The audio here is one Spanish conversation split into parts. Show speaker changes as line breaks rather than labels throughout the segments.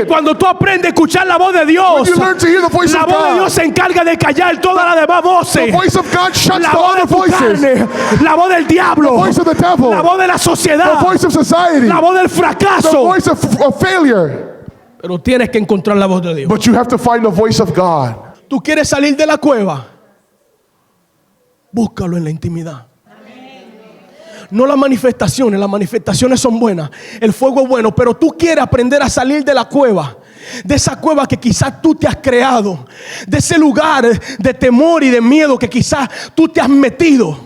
it.
Cuando tú aprendes a escuchar la voz de Dios,
When you learn to hear the voice
la
of
voz de
God,
Dios se encarga de callar todas las demás voces.
the voice of God shuts
La
the
voz de
other
tu
voices.
carne, la voz del diablo,
The voice of the devil,
la voz de la
the
sociedad,
voice of society,
la voz del
the
fracaso.
voice of failure.
Pero tienes que encontrar la voz de Dios.
But you have to find the voice of God.
¿Tú quieres salir de la cueva? Búscalo en la intimidad. No las manifestaciones son buenas, el fuego es bueno, pero tú quieres aprender a salir de la cueva, de esa cueva que quizás tú te has creado, de ese lugar de temor y de miedo que quizás tú te has metido.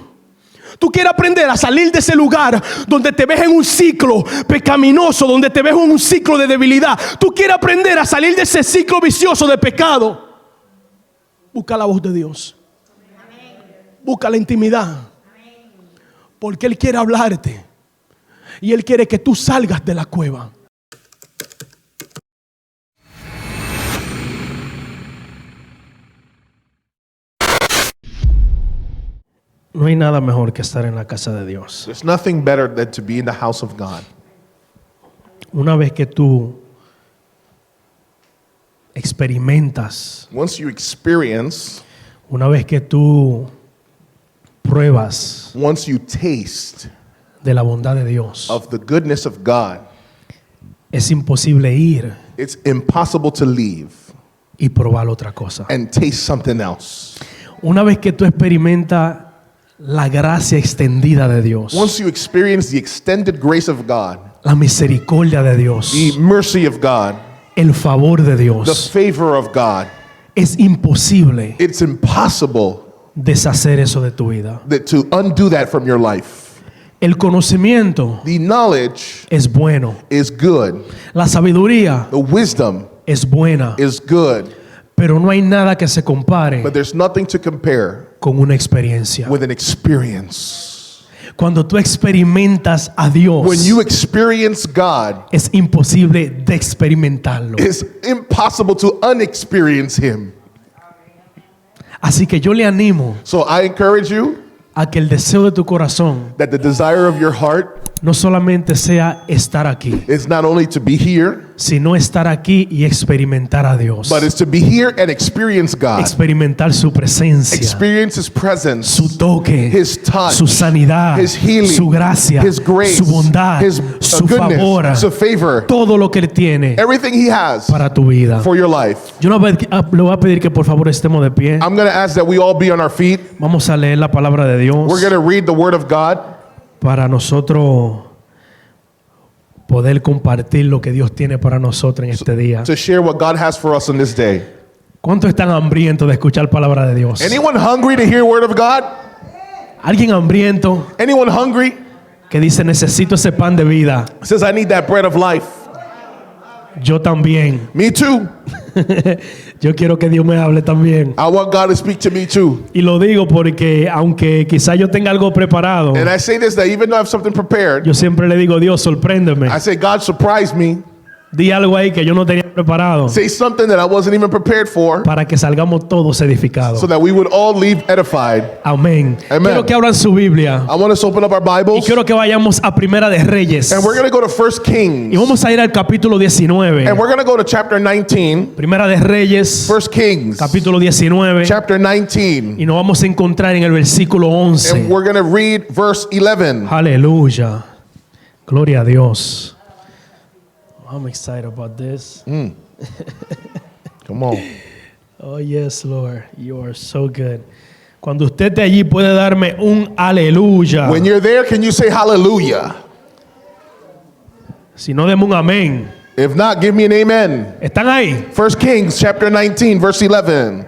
Tú quieres aprender a salir de ese lugar donde te ves en un ciclo pecaminoso, donde te ves en un ciclo de debilidad. Tú quieres aprender a salir de ese ciclo vicioso de pecado. Busca la voz de Dios. Busca la intimidad. Porque Él quiere hablarte. Y Él quiere que tú salgas de la cueva. No hay nada mejor que estar en la casa de Dios.
There's nothing better than to be in the house of God.
Una vez que tú experimentas,
Once you experience,
una vez que tú pruebas
once you taste
de la bondad de Dios,
of the goodness of God,
es imposible ir
it's impossible to leave
y probar otra cosa.
and taste something else.
Una vez que tú experimentas la gracia extendida de Dios,
Once you experience the extended grace of God,
la misericordia de Dios,
the mercy of God,
el favor de
the
Dios,
favor of God,
es imposible
it's impossible
deshacer eso de tu vida.
to undo that from your life.
El conocimiento
The knowledge
es bueno,
is good.
la sabiduría
The wisdom
es buena,
is good.
pero no hay nada que se compare
But there's nothing to compare
con una experiencia.
with an experience.
Cuando tú experimentas a Dios,
When you experience God,
es imposible de experimentarlo.
it's impossible to unexperience Him.
Así que yo le animo
So I encourage you
a que el deseo de tu corazón
that the desire of your heart
no solamente sea estar aquí,
is not only to be here,
sino estar aquí y experimentar a Dios,
but is to be here and experience God.
experimentar su presencia,
Experience His presence,
su toque,
His touch,
su sanidad,
His healing,
su gracia,
His grace,
su bondad,
His
su
goodness,
favor,
su favor,
todo lo que Él tiene
everything He has
para tu vida.
for your life.
Yo le voy a pedir que por favor estemos de pie.
I'm going to ask that we all be on our feet.
Vamos a leer la palabra de Dios
We're going to read the Word of God
para nosotros poder compartir lo que Dios tiene para nosotros en este día.
to share what God has for us on this day.
¿Cuántos están hambrientos de escuchar palabra de Dios?
Anyone hungry to hear Word of God?
¿Alguien hambriento
Anyone hungry?
que dice necesito ese pan de vida?
Says, I need that bread of life.
Yo también.
Me too.
Yo quiero que Dios me hable también.
I want God to speak to me too.
Y lo digo porque aunque quizá yo tenga algo preparado,
And I say this, that even though I have something prepared,
yo siempre le digo, Dios, sorpréndeme.
I say, God, surprise me.
Di algo ahí que yo no tenía preparado
Say something that I wasn't even prepared for,
para que salgamos todos edificados.
so that we would all leave edified.
Amén.
Amen.
Quiero que abran su Biblia
I want us to open up our
y
Bibles,
quiero que vayamos a Primera de Reyes.
and we're going to go to 1
Y
Kings.
vamos a ir al capítulo 19.
And we're going to go to chapter 19,
Primera de Reyes,
1 Kings,
capítulo 19.
chapter 19.
Y nos vamos a encontrar en el versículo
And
11.
we're going to read verse 11.
Aleluya. Gloria a Dios. I'm excited about this.
Come on.
Oh, yes, Lord. You are so good. Cuando usted esté allí puede darme un aleluya.
When you're there, can you say hallelujah?
Si no, deme un amén.
If not, give me an amen.
¿Están ahí?
1 Kings chapter 19, verse 11.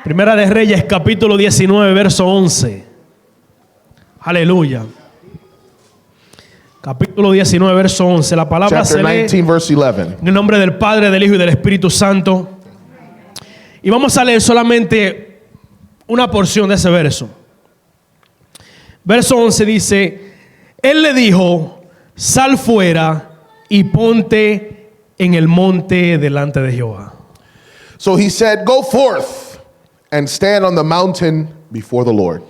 Primera de Reyes, capítulo 19, verso 11. Aleluya. Capítulo 19, verso 11. La palabra
Chapter
se lee
19, verse 11.
en el nombre del Padre, del Hijo y del Espíritu Santo. Y vamos a leer solamente una porción de ese verso. Verso 11 dice: Él le dijo, sal fuera y ponte en el monte delante de Jehová.
So he said, go forth and stand on the mountain before the Lord.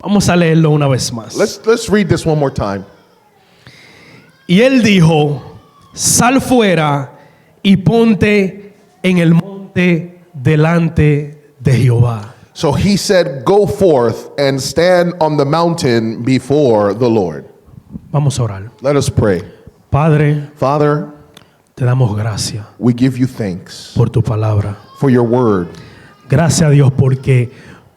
Vamos a leerlo una vez más.
Let's read this one more time.
Y él dijo, sal fuera y ponte en el monte delante de Jehová.
So he said, go forth and stand on the mountain before the Lord.
Vamos a orar.
Let us pray.
Padre,
Father,
te damos gracias
we give you thanks
por tu palabra.
for your word.
Gracias a Dios porque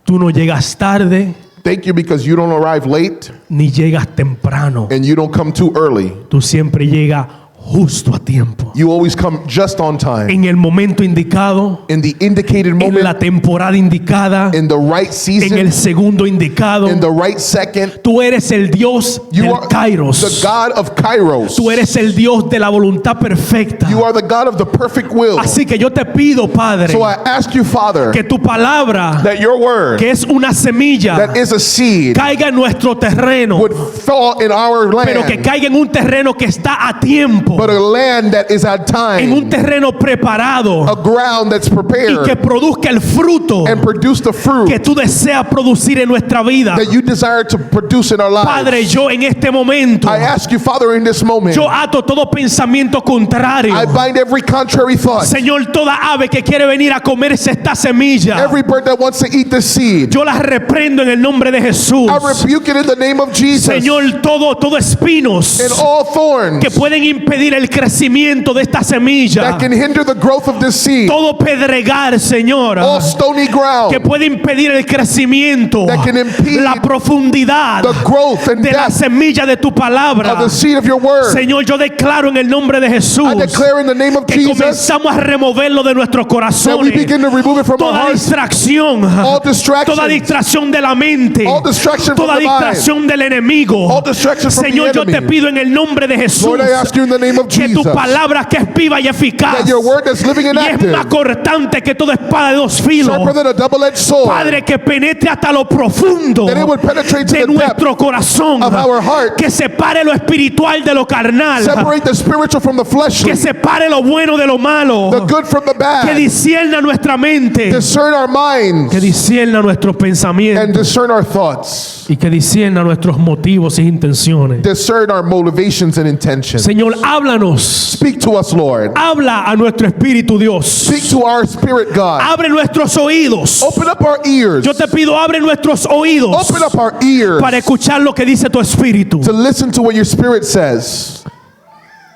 tú no llegas tarde
Thank you because you don't arrive late
ni llegas temprano.
and you don't come too early.
Tú siempre llegas justo a tiempo.
You always come just on time.
En el momento indicado,
In the indicated
en
moment,
la temporada indicada,
in the right
en
season,
el segundo indicado.
in the right second.
Tú eres el Dios
You
del
are
Kairos.
the God of Kairos.
Tú eres el Dios de la voluntad perfecta.
You are the God of the perfect will.
Así que yo te pido, Padre,
So I ask you, Father,
que tu palabra,
that your word,
que es una semilla,
that is a seed,
caiga en nuestro terreno,
would fall in our
pero que
land,
caiga en un terreno que está a tiempo,
but a land that is at
en un
time,
terreno preparado
a ground that's
y que
prepared
produzca el fruto
and produce the
que
fruit
tú deseas producir en nuestra vida.
that you desire to produce in our
Padre,
lives.
yo en este momento,
I ask you, Father, in this moment,
yo ato todo pensamiento contrario.
I bind every contrary thought,
Señor, toda ave que quiere venir a comerse esta semilla,
every bird that wants to eat this seed.
yo las reprendo en el nombre de Jesús.
I rebuke it in the name of Jesus.
Señor, todo espinos
And all thorns
que pueden impedir el crecimiento de esta semilla,
that can hinder the growth of this seed,
todo pedregal, Señor,
all stony
que
ground
puede impedir el crecimiento,
that can impede
la profundidad
the growth and
de la
depth
semilla de tu palabra.
of the seed of your word.
Señor, yo declaro en el nombre de Jesús
I declare in the name of
que
Jesus
comenzamos a removerlo de nuestros
that we
corazones.
begin to remove it from our
Toda
hearts,
distracción,
all distractions,
toda distracción de la mente,
all distraction from
toda
the mind,
distracción del enemigo.
all distraction from
Señor,
the
yo te
enemy.
pido en el nombre de Jesús
Lord, I ask you in the name of
que tu
Jesus
palabra, que es viva y eficaz
that your word that's living and
y es más
active,
cortante que toda espada de dos filos,
sharper than a double-edged sword,
Padre, que penetre hasta lo profundo
that it would penetrate to
de
the depth
nuestro corazón,
of our heart,
que separe lo espiritual de lo carnal,
separate the spiritual from the fleshly,
que separe lo bueno de lo malo,
the good from the
que
bad,
discierna nuestra mente,
discern our minds
que discierna nuestros
and
pensamientos
discern our thoughts,
y que discierna nuestros motivos y intenciones.
discern our motivations and intentions.
Señor, háblanos,
Speak to us, Lord.
habla a nuestro espíritu, Dios.
Speak to our spirit, God.
Abre nuestros oídos.
Open up our ears.
Yo te pido, abre nuestros oídos
Open up our ears
para escuchar lo que dice tu espíritu.
to listen to what your spirit says.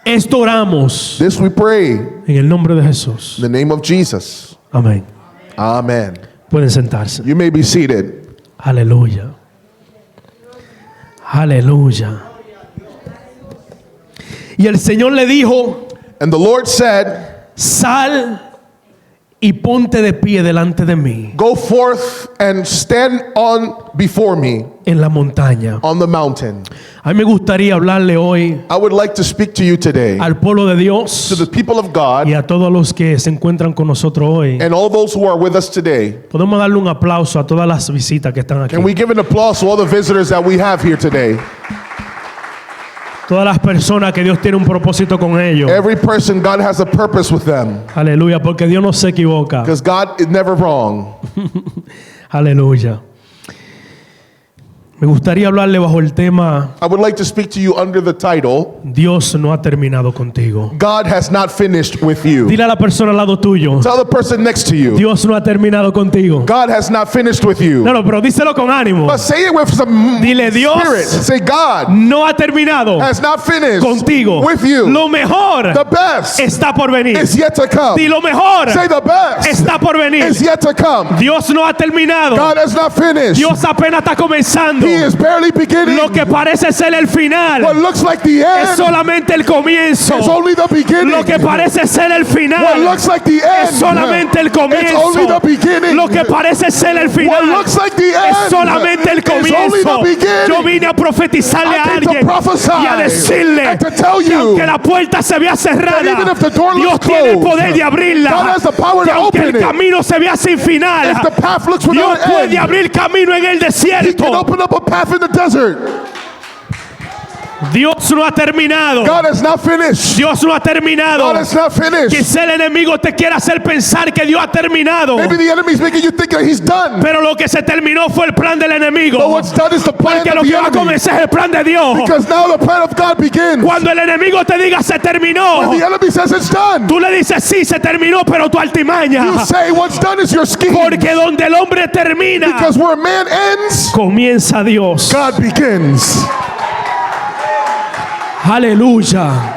Esto oramos
This we pray
en el nombre de Jesús.
in the name of Jesus.
Amén.
Amen.
Pueden sentarse.
You may be seated.
Aleluya. Aleluya. Y el Señor le dijo,
And the Lord said,
sal y ponte de pie delante de mí
go forth and stand on before me
en la montaña.
on the mountain.
A mí me gustaría hablarle hoy
I would like to speak to you today,
al pueblo de Dios
to the people of God
y a todos los que se encuentran con nosotros hoy.
and all those who are with us today.
Podemos darle un aplauso a todas las visitas que están aquí.
Can we give an applause to all the visitors that we have here today?
Todas las personas que Dios tiene un propósito con ellos.
Every person, God has a purpose with them
Aleluya, porque Dios no se equivoca.
because God is never wrong.
Aleluya. Me gustaría hablarle bajo el tema
I would like to speak to you under the title,
Dios no ha terminado contigo.
God has not finished with you.
Dile a la persona al lado tuyo,
Tell the person next to you,
Dios no ha terminado contigo.
God has not finished with you.
No, pero díselo con ánimo.
But say it with some
Dile, Dios
spirit. Say, God
no ha terminado
has not finished
contigo.
with you.
Lo mejor
The best
está por venir.
is yet to come.
Y lo mejor
Say the best
está por venir.
is yet to come.
Dios no ha terminado.
God has not finished.
Dios apenas está comenzando.
He is barely beginning.
Lo que parece ser el final
What looks like the
es
end
solamente el comienzo.
is only the beginning.
Lo que parece ser el
What
final
looks like the end
es solamente el
it's only
comienzo.
the beginning.
Lo que parece ser el
What
final
looks like the
es
end
solamente el
is only
comienzo.
the beginning.
Yo vine a profetizarle
I
a
came to
alguien
prophesy
y a decirle
and to tell
que
you
aunque la puerta se vea cerrada,
that even if the door
Dios
looks
tiene el
closed,
poder de abrirla.
God has the power
Que
to
aunque
open
el
it.
camino se vea sin final,
If the path looks
Dios
without an
puede
end,
abrir camino en el
He can
desierto.
open up a path in the desert.
Dios no ha terminado.
God has not finished.
Dios no ha terminado.
God has not finished.
Quizá el enemigo te quiera hacer pensar que Dios ha terminado.
Maybe the enemy's making you think that he's done.
Pero lo que se terminó fue el plan del enemigo.
But what's done is the plan
Porque
of
lo
the
que va a
enemy.
comenzar es el plan de Dios.
Because now the plan of God begins.
Cuando el enemigo te diga se terminó,
When the enemy says it's done,
tú le dices sí, se terminó, pero tu altimaña.
you say what's done is your scheme.
Porque donde el hombre termina,
Because where man ends,
comienza Dios.
God begins.
Aleluya.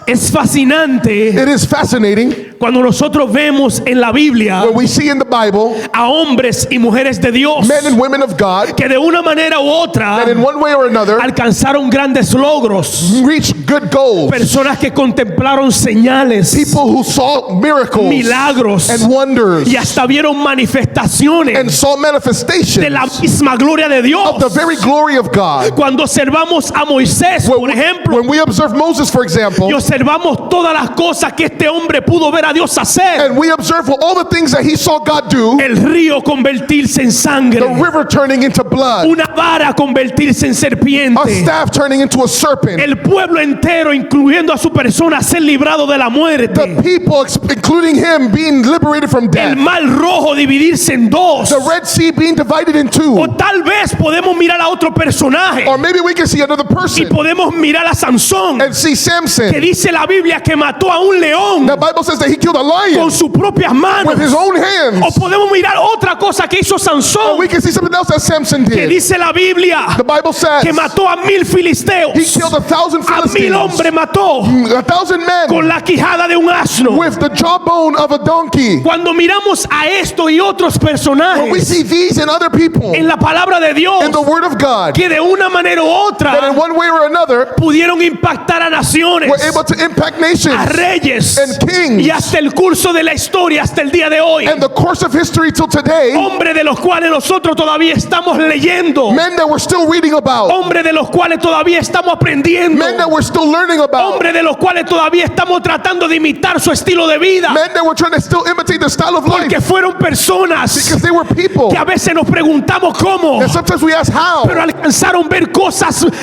Es fascinante
It is fascinating
cuando nosotros vemos en la Biblia
when we see in the Bible
a hombres y mujeres de Dios
men and women of God
que de una manera u otra
that in one way or another
alcanzaron grandes logros.
reach good goals.
Personas que contemplaron señales,
People who saw miracles
milagros
and wonders
y hasta vieron manifestaciones
and saw manifestations
de la misma gloria de Dios.
of the very glory of God.
Cuando observamos a Moisés, por ejemplo,
When we observe Moses, for example,
y observamos todas las cosas que este hombre pudo ver a Dios hacer,
and we observe all the things that he saw God do,
el río convertirse en sangre,
the river turning into blood,
una vara convertirse en
a
serpiente,
staff turning into a serpent,
el pueblo entero, incluyendo a su persona, ser librado de la muerte,
the people, including him, being liberated from
el
death,
mar rojo dividirse en dos.
the Red Sea being divided in two.
O tal vez podemos mirar a otro personaje
Or maybe we can see another
y
person
podemos mirar a Sansón,
and see
que
Samson.
dice la Biblia que mató a un león
The Bible says that he killed a
con
lion
sus propias manos.
with his own
O
hands.
podemos mirar otra cosa que hizo
Or
Sansón,
we can see something else that Samson
que
did.
dice la Biblia
The Bible says
que mató a 1000 filisteos,
he killed 1,000
a 1000
Philistines,
hombres mató
1,000
con
men
la quijada de un asno.
with the jawbone of a donkey.
Cuando miramos a esto y otros
When we
personajes
see these and other people
en la palabra de Dios,
in the Word of God
que de una manera u
that in
otra
one way or another
pudieron impactar a naciones,
were able to impact
a
nations
reyes
and kings
y hasta el curso de la historia hasta el día de hoy,
and the course of history till today,
hombres de los cuales nosotros todavía estamos leyendo,
men that we're still reading about,
hombres de los cuales todavía estamos aprendiendo,
men that we're still learning about,
hombres de los cuales todavía estamos tratando de imitar su estilo de vida,
men that we're trying to still imitate the style of life
porque fueron personas
because they were people.
que a veces nos preguntamos cómo,
And sometimes we ask how,
pero alcanzaron ver cosas
but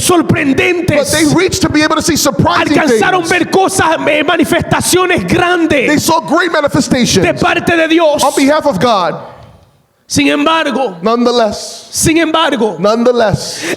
sorprendentes,
they reached to be able to see surprising
alcanzaron
things.
ver cosas, manifestaciones
They
grandes
saw great
de
manifestations
parte de Dios.
on behalf of God.
Sin embargo,
Nonetheless,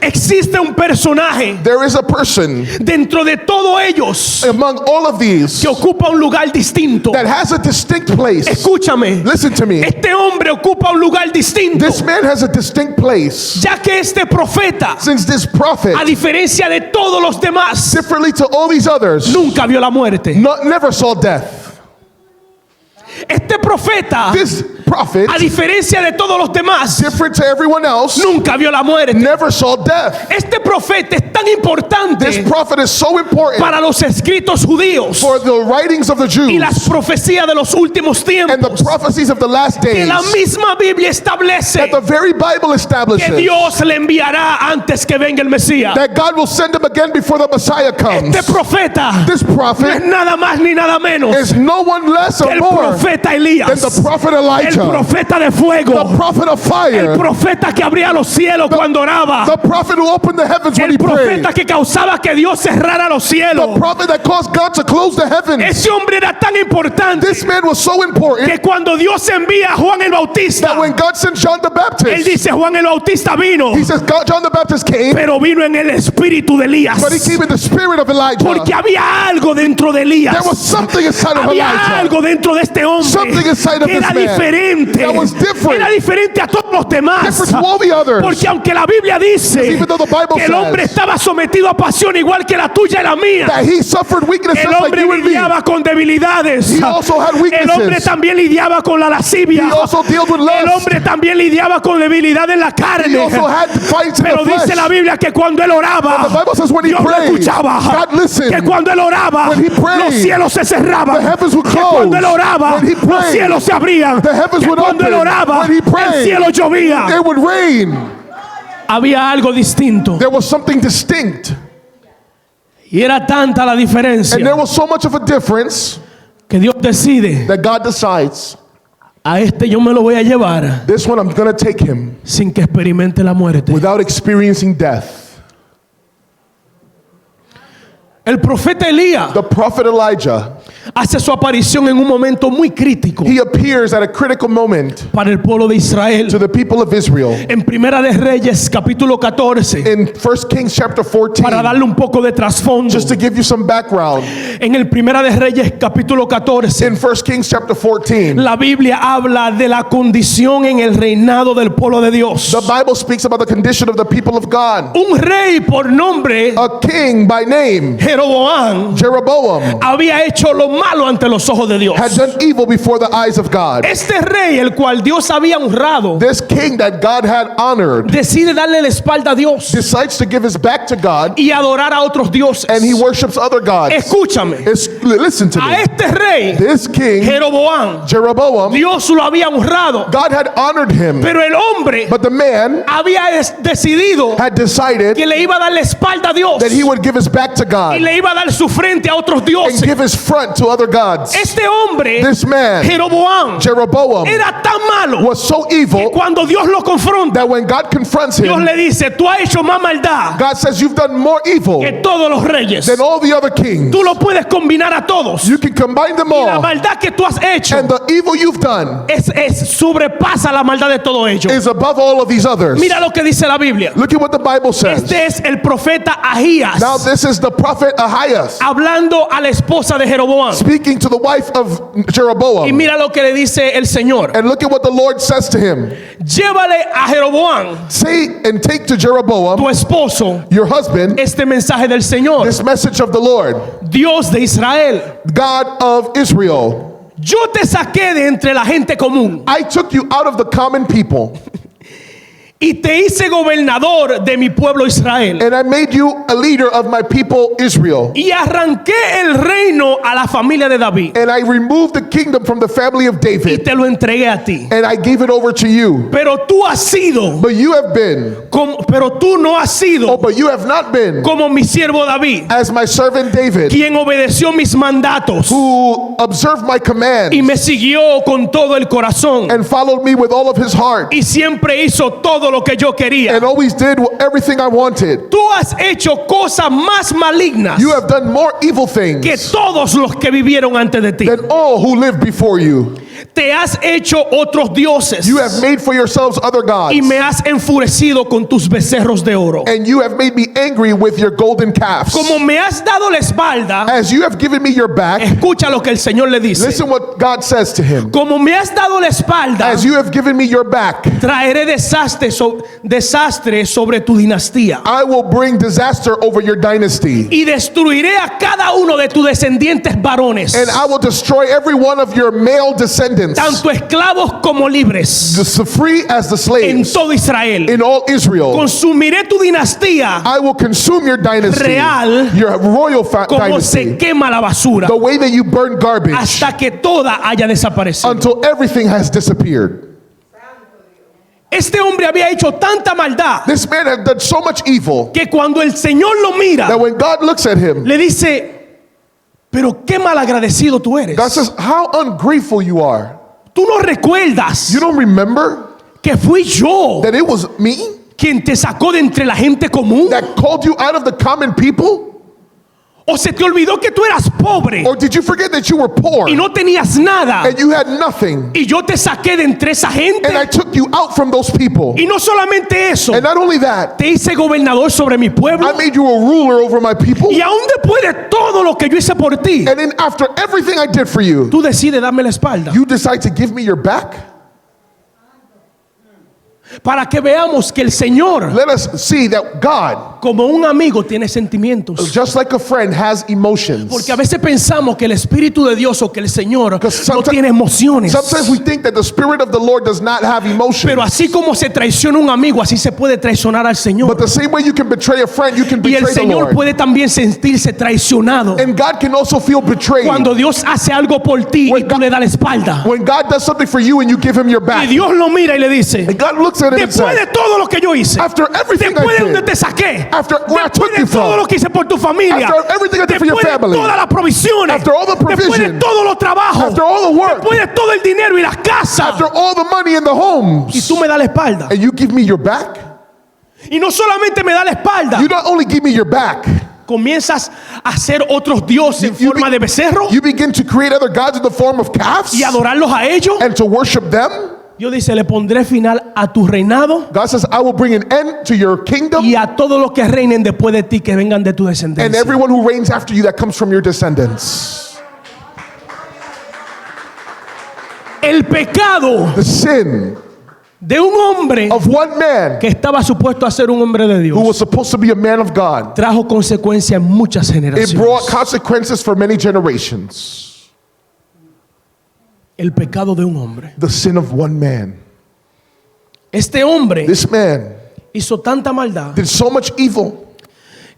existe un personaje
there is a person
dentro de todos ellos
among all of these
que ocupa un lugar distinto.
that has a distinct place.
Escúchame,
Listen to me.
este hombre ocupa un lugar distinto,
This man has a distinct place.
ya que este profeta,
Since this prophet,
a diferencia de todos los demás,
differently to all these others,
nunca vio la muerte.
never saw death.
Este profeta,
This prophet,
a diferencia de todos los demás,
different to everyone else,
nunca vio la muerte.
never saw death.
Este profeta es tan importante
This prophet is so important
para los escritos judíos
for the writings of the
y
Jews
las profecías de los últimos
and the
tiempos,
prophecies of the last
que
days
la misma Biblia establece
that the very Bible
que
establishes
Dios le enviará antes que venga el Mesías.
that God will send him again before the Messiah comes.
Este profeta
This
no es
prophet
nada más ni nada menos
is no one less
que
or
el
more
profeta
than
Elías,
the prophet
el
Elijah,
profeta de fuego,
the prophet of
el
fire,
profeta que abría los cielos cuando oraba,
the prophet who opened the heavens when
el
he prayed,
profeta que causaba que Dios cerrara los
the
cielos.
prophet that caused God to close the heavens.
Ese hombre era tan importante
This man was so important
que cuando Dios envía a Juan el Bautista,
that when God sent John the
él
Baptist,
dice Juan el Bautista vino,
he says John the Baptist came,
pero vino en el espíritu de Elías,
but he came in the spirit of Elijah.
porque había algo dentro de Elías,
There was something inside of
había
Elijah.
algo dentro de este hombre
Something inside of
que era
this man
diferente,
that was different.
era diferente a todos los demás,
Different to all the others.
porque aunque la Biblia dice
Even though the Bible
que el hombre
says
estaba sometido a pasión igual que la tuya y la mía,
that he suffered weaknesses
el
like
hombre
you and me.
lidiaba con debilidades,
He also had
el hombre
weaknesses.
también lidiaba con la lascivia,
He also dealt with
el
lust.
hombre también lidiaba con debilidad en la
He
carne,
also had fights in
pero
the
dice la
flesh.
Biblia que cuando él oraba,
The Bible says when he
Dios lo
prayed,
escuchaba,
God listened.
que cuando él oraba,
When he prayed,
los cielos se cerraban,
the heavens would
que cuando él
close.
oraba,
When he
los
prayed,
cielos se abrían,
the heavens
que
would
cuando él
open.
oraba,
When he
el
prayed,
cielo llovía.
It would rain.
Había algo distinto
There was something distinct.
y era tanta la diferencia
And there was so much of a difference
que Dios decide
that God decides
A este yo me lo voy a llevar
This one I'm going to take him
sin que experimente la muerte.
without experiencing death.
El profeta Elías
The prophet Elijah,
hace su aparición en un momento muy crítico
he appears at a critical moment
para el pueblo de Israel.
to the people of Israel.
En Primera de Reyes, capítulo 14,
In 1 Kings chapter
para
14,
darle un poco de trasfondo.
just to give you some background,
En el Primera de Reyes, capítulo 14,
in 1 Kings chapter 14,
la Biblia habla de la condición en el reinado del pueblo de Dios.
the Bible speaks about the condition of the people of God.
Un rey por nombre,
A king by name,
Jeroboam,
Jeroboam,
había hecho lo malo ante los ojos de Dios.
had done evil before the eyes of God.
Este rey, el cual Dios había honrado,
This king that God had honored
decide darle la espalda a Dios
decides to give his back to God,
y adorar a otros dioses.
and he worships other gods.
Escúchame,
Listen to
a
me.
este rey,
This king,
Jeroboam,
Jeroboam,
Dios lo había honrado,
God had honored him,
pero el hombre
but the man
había decidido
had decided
que le iba a dar la espalda a Dios
that he would give his back to
y
God
le iba a dar su frente a otros
and
dioses.
give his front to other gods.
Este hombre,
This man,
Jeroboam,
Jeroboam,
era tan malo
was so
que
evil
cuando Dios lo confronta,
that when God confronts
Dios
him,
le dice: tú has hecho más maldad
God says, you've done more evil
que todos los reyes.
than all the other kings.
Tú lo puedes combinar a todos.
You can combine them
Y la
all,
maldad que tú has hecho
and the evil you've done
es sobrepasa la maldad de todo ello.
is above all of these others.
Mira lo que dice la Biblia.
Look at what the Bible says.
Este es el profeta Ahías
Now this is the prophet Ahias
hablando a la esposa de Jeroboam.
speaking to the wife of
Y
Jeroboam.
mira lo que le dice el Señor.
And look at what the Lord says to him.
Llévale a Jeroboam,
Say and take to Jeroboam,
tu esposo,
your husband,
este mensaje del Señor,
this message of the Lord,
Dios de Israel.
God of Israel.
Yo te saqué de entre la gente común
I took you out of the common people,
y te hice gobernador de mi pueblo Israel.
and I made you a leader of my people Israel.
Y arranqué el reino a la familia de David
And I removed the kingdom from the family of
y
David,
te lo entregué a ti.
and I gave it over to you.
Pero tú has sido,
But you have been,
pero tú no has sido
but you have not been,
como mi siervo David,
as my servant David,
quien obedeció mis mandatos
who observed my commands
y me siguió con todo el corazón
and followed me with all of his heart,
y siempre hizo todo lo que yo quería.
and always did everything I wanted.
Tú has hecho cosas más malignas
You have done more evil
que
things
todos los que vivieron antes de ti.
than all who lived before you.
Te has hecho otros dioses
You have made for yourselves other gods,
y me has enfurecido con tus becerros de oro.
and you have made me angry with your golden calves.
Como me has dado la espalda,
As you have given me your back,
escucha lo que el Señor le dice.
listen what God says to him.
Como me has dado la espalda,
As you have given me your back,
traeré desastre sobre tu dinastía
I will bring disaster over your dynasty,
y destruiré a cada uno de tus descendientes varones,
and I will destroy every one of your male descendants,
tanto esclavos como libres,
the free as the
en
slaves,
todo Israel.
in all Israel.
Consumiré tu dinastía
I will consume your dynasty,
real
your royal
como se
dynasty,
quema la basura,
the way that you burn garbage,
hasta que toda haya desaparecido.
until everything has disappeared.
Este hombre había hecho tanta maldad
This man had done so much evil
que cuando el Señor lo mira,
that when God looks at him,
le dice: pero qué malagradecido tú eres.
God says, how ungrateful you are.
Tú no recuerdas
You don't remember
que fui yo
that it was me
quien te sacó de entre la gente común.
that called you out of the common people?
¿O se te olvidó que tú eras pobre
Or did you forget that you were poor
y no tenías nada
and you had nothing,
y yo te saqué de entre esa gente?
and I took you out from those people?
Y no solamente eso,
And not only that,
te hice gobernador sobre mi pueblo.
I made you a ruler over my people.
Y aún después de todo lo que yo hice por ti,
And then after everything I did for you,
tú decides darme la espalda.
you decide to give me your back?
Para que veamos que el Señor,
Let us see that God,
como un amigo, tiene sentimientos.
just like a friend, has emotions.
Porque a veces pensamos que el Espíritu de Dios o que el Señor
Because
no tiene emociones.
sometimes we think that the Spirit of the Lord does not have emotions.
Pero así como se traiciona un amigo, así se puede traicionar al
But
Señor.
the same way you can betray a friend, you can
Y el
betray the
Señor
Lord.
puede también sentirse traicionado
And God can also feel betrayed.
cuando Dios hace algo por ti y
When
tú
God-
le das la espalda.
When God does something for you and you give him your
Y
back.
Dios lo mira y le dice:
And God looks at it and
después de
says,
todo lo que yo hice,
after everything
después de
I
donde
did,
te saqué,
After where I
después
took
de
you
todo
from.
lo que hice por tu familia,
After everything I did for your
después de
family.
todas las provisiones,
After all the
después de
provision.
todos los trabajos,
After all the work.
después de todo el dinero y las casas,
After all the money in the
y
homes.
tú me das la espalda.
And you give me your back?
Y no solamente me da la espalda,
You not only give me your back.
comienzas a hacer otros dioses en
You
forma
be-
de becerro
You begin to create other gods in the form of calves.
y adorarlos a ellos.
And to worship them.
Yo dice, le pondré final a tu reinado
God says, I will bring an end to your kingdom.
y a todos los que reinen después de ti, que vengan de tu
And
descendencia.
everyone who reigns after you that comes from your descendants.
El pecado
The sin
de un hombre
of one man
que estaba supuesto a ser un hombre de
who
Dios
was supposed to be a man of God.
trajo consecuencias en muchas
It brought
generaciones.
consequences for many generations.
El pecado de un hombre.
The sin of one man.
Este hombre
This man
hizo tanta maldad
did so much evil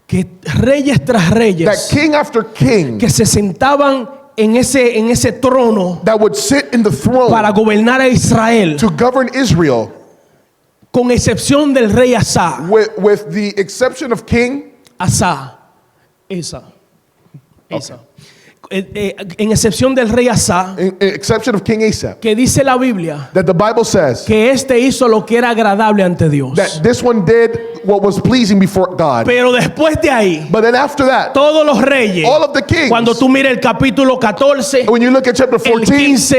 que reyes tras
that
reyes
king after king
que se sentaban en ese trono
that would sit in the throne
para gobernar a Israel,
to govern Israel,
con excepción del rey Asa.
with the exception of King
Asa. En excepción del rey Asa,
in exception of King Asa,
que dice la Biblia
that the Bible says
que este hizo lo que era agradable ante Dios.
that this one did what was pleasing before God.
Pero después de ahí,
But then after that,
todos los reyes,
all of the kings,
cuando tú miras el capítulo 14,
when you look at chapter
el
14,
15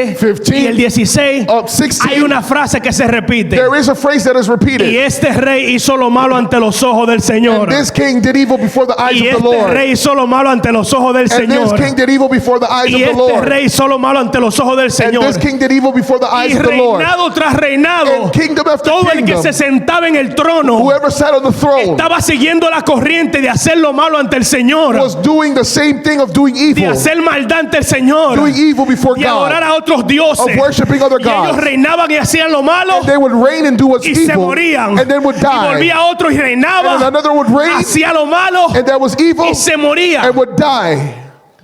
y el
15,
16,
of 16,
hay una frase que se repite.
there is a phrase that is
Y
repeated.
este rey hizo lo malo ante los ojos del Señor.
And this king did evil before the eyes
Y
of the
este
Lord.
rey hizo lo malo ante los ojos del
And this
Señor.
king did evil before the eyes
Y
of the
este
Lord.
rey hizo lo malo ante los ojos del
And
Señor.
this king did evil before the eyes
Y
of the Lord.
reinado tras reinado,
And kingdom after
todo el que
kingdom,
se sentaba en el trono
whoever sat on the throne
estaba siguiendo la corriente de hacer lo malo ante el Señor,
was doing the same thing of doing
de
evil,
hacer maldad ante el Señor,
doing evil before
de adorar
God,
a otros dioses.
of worshiping other
Y ellos
gods.
reinaban y hacían lo malo
And they would reign and do what's
y se
evil,
morían.
and then would
Y
die.
volvía otro y reinaba,
And another would reign,
hacía lo malo
and that was evil,
y se moría.
and would die.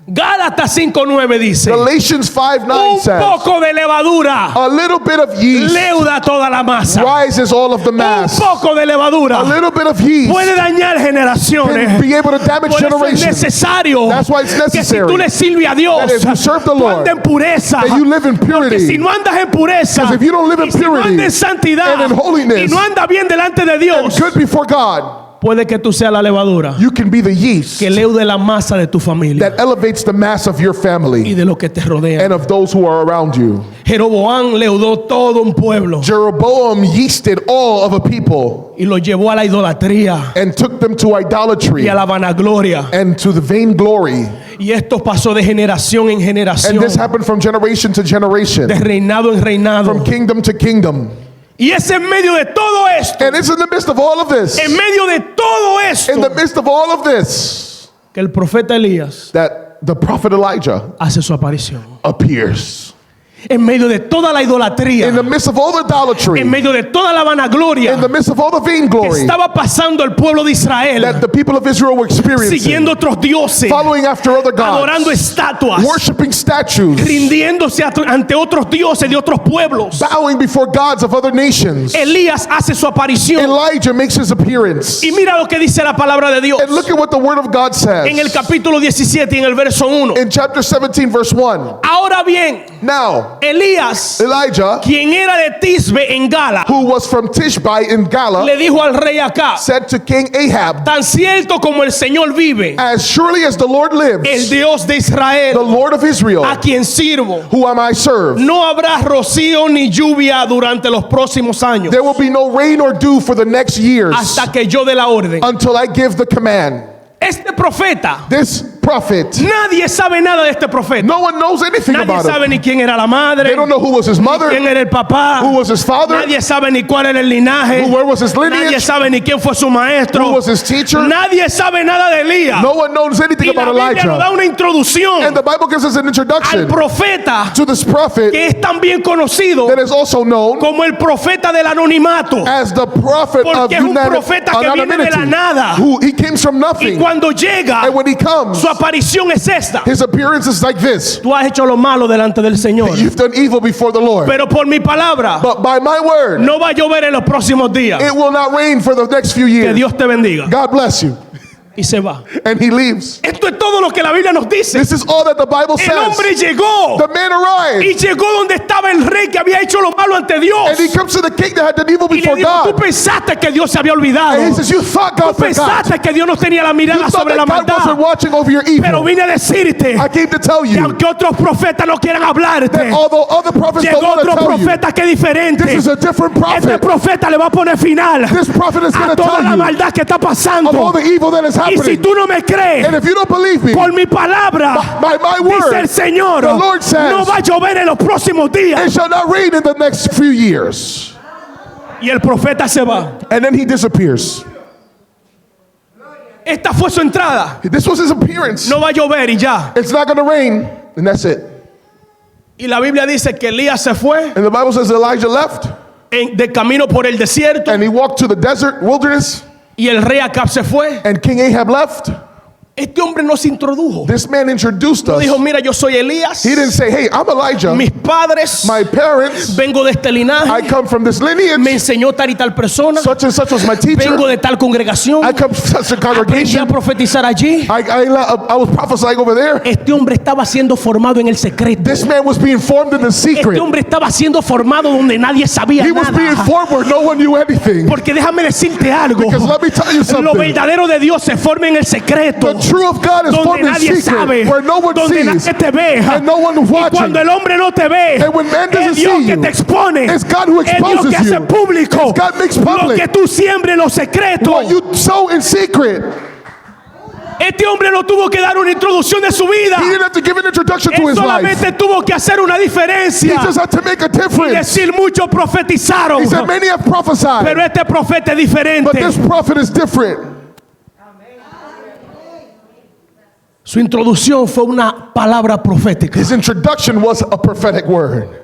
Gálatas 5:9 dice:
Galatians 5:9
un
says,
poco de levadura
a little bit of yeast
leuda toda la masa.
rises all of the mass.
Un poco de levadura
A little bit of yeast
puede dañar generaciones.
can be able to damage
Por eso es
generations.
necesario
That's why it's
que si
necessary
tú le sirves a Dios,
that if you serve the
tú
Lord,
andes en pureza.
that you live in
Porque
purity.
si no andas en pureza,
Because if you don't live in
y si no
purity
andas en santidad,
and in holiness
y no andas bien delante de
and
Dios,
good before God,
puede que tú seas la levadura
you can be the yeast
que leude la masa de tu familia
that elevates the mass of your
y
family
de lo que te rodea.
and of those who are around you.
Jeroboam leudó todo un pueblo
Jeroboam yeasted all of a people
y lo llevó a la idolatría
and took them to idolatry
y a la vanagloria.
and to the vainglory.
Y esto pasó de generación en generación,
And this happened from generation to generation,
de reinado en reinado.
from kingdom to kingdom.
Y es en medio de todo esto,
And it's in the midst of all of this,
en medio de todo esto,
in the midst of all of this,
que el profeta Elías
that the prophet Elijah
hace su aparición.
appears.
En medio de toda la idolatría,
In the midst of all the idolatry,
en medio de toda la vanagloria
in the midst of all the
que
vainglory
estaba pasando el pueblo de Israel,
that the people of Israel were experiencing,
siguiendo otros dioses,
following after other
adorando
gods,
estatuas,
worshiping statues,
rindiéndose ante otros dioses de otros pueblos.
bowing before gods of other nations.
Elías hace su aparición.
Elijah makes his appearance.
Y mira lo que dice la palabra de Dios
And look at what the word of God says
en el capítulo 17 y en el verso 1.
in chapter 17 verse 1.
Ahora bien,
Now,
Elías,
Elijah,
quien era de Tisbe en Gala,
who was from Tishbai in Gala,
le dijo al rey Acab:
said to King Ahab,
tan cierto como el Señor vive,
as surely as the Lord
el
lives,
Dios de
the
Israel,
Lord of Israel,
a quien sirvo,
who am I serve,
no habrá rocío ni lluvia durante los próximos años,
there will be no rain or dew for the next years
hasta que yo dé la orden.
until I give the command.
Este profeta,
This prophet,
nadie sabe nada de este profeta.
no one knows anything
Nadie
about
sabe
him.
ni quién era la madre,
They don't know who was his mother,
quién era el papá,
who was his father,
nadie sabe ni cuál era el linaje,
where was his
nadie
lineage,
sabe ni quién fue su maestro,
who was his teacher.
nadie sabe nada de Elías.
No one knows anything
Y la
about
Biblia nos da
Elijah.
una introducción
And the Bible gives us an
al
introduction
profeta
to this prophet
que es también conocido
that is also known
como el profeta del anonimato,
as the prophet of
porque es un profeta que viene de la nada.
who he came from
y
nothing.
cuando llega
And when he comes,
su aparición es esta.
His appearance is like this.
Tú has hecho lo malo delante del Señor.
You've done evil before the Lord.
Pero por mi palabra,
But by my word,
no va a llover en los próximos días.
it will not rain for the next few
Que
years.
Dios te bendiga.
God bless you.
Y se va.
And he leaves.
Esto es todo lo que la Biblia nos dice.
This is all that the Bible
El
says.
hombre llegó
The man arrived.
y llegó donde estaba el rey que había hecho lo malo ante Dios.
And he comes to the king that had done evil
Y le
before
dijo, tú
God.
pensaste que Dios se había olvidado.
And he says, you thought
Tú
God forgot.
pensaste que Dios no tenía la
You
mirada
thought
sobre la
that God wasn't
maldad.
watching over your
Pero
evil.
vine a decirte
I came to tell
que
you
aunque otros profetas no quieran hablarte,
that although other prophets don't
llegó
want to
otro
tell you,
profeta que es diferente.
this is a different
Este
prophet.
profeta le va a poner final
This prophet is going
a
to
toda
tell
la
you
maldad que está
of all
pasando.
the evil that is
Y si
happening.
tú no me crees,
And if you don't believe me,
por mi palabra,
by my
dice el
word,
Señor,
the Lord says,
no va a llover en los próximos
it
días.
shall not rain in the next few years.
Y el profeta se va.
And then he disappears.
Esta fue su entrada.
This was his appearance.
No va a llover y ya.
It's not going to rain, and that's it.
Y la Biblia dice que Elías se fue
And the Bible says Elijah left,
de camino por el desierto
and he walked to the desert, wilderness,
y el rey Acab se fue.
and King Ahab left.
Este hombre no se introdujo.
This man introduced
No
us.
dijo, mira, yo soy Elías.
He didn't say, hey, I'm Elijah.
Mis padres,
My parents,
vengo de este
I
linaje.
come from this
Me
lineage.
enseñó tal y tal persona.
Such and such was my
Vengo
teacher.
de tal congregación.
I come from such a
Aprendí a
congregation.
profetizar allí.
I was prophesying over there.
Este hombre estaba siendo formado en el secreto.
This man was being formed in the
Este
secret.
hombre estaba siendo formado donde nadie sabía
He was being
nada.
formed where no one knew anything.
Porque déjame decirte algo.
Because let me tell you
Lo
something.
verdadero de Dios se forma en el secreto.
The true of God is
Donde
formed in
nadie
secret,
sabe.
where no one
Donde
sees
nadie te ve.
and no one is
Y
watching.
cuando el hombre no te ve,
And when man doesn't
es Dios
see
que
you,
te expone.
it's God who
Es Dios
exposes
que hace
you.
público
It's God makes
lo
public
que tú siembres en los secretos.
what you sow in secret.
Este hombre no tuvo que dar una introducción de su vida.
He didn't have to give an introduction to
Él
his life.
solamente tuvo que hacer una
He
diferencia.
just had to make a
Y
difference.
decir, muchos profetizaron.
He said, many have prophesied,
Pero este profeta es diferente.
but this prophet is different.
Su introducción fue una palabra profética.
His introduction was a prophetic word.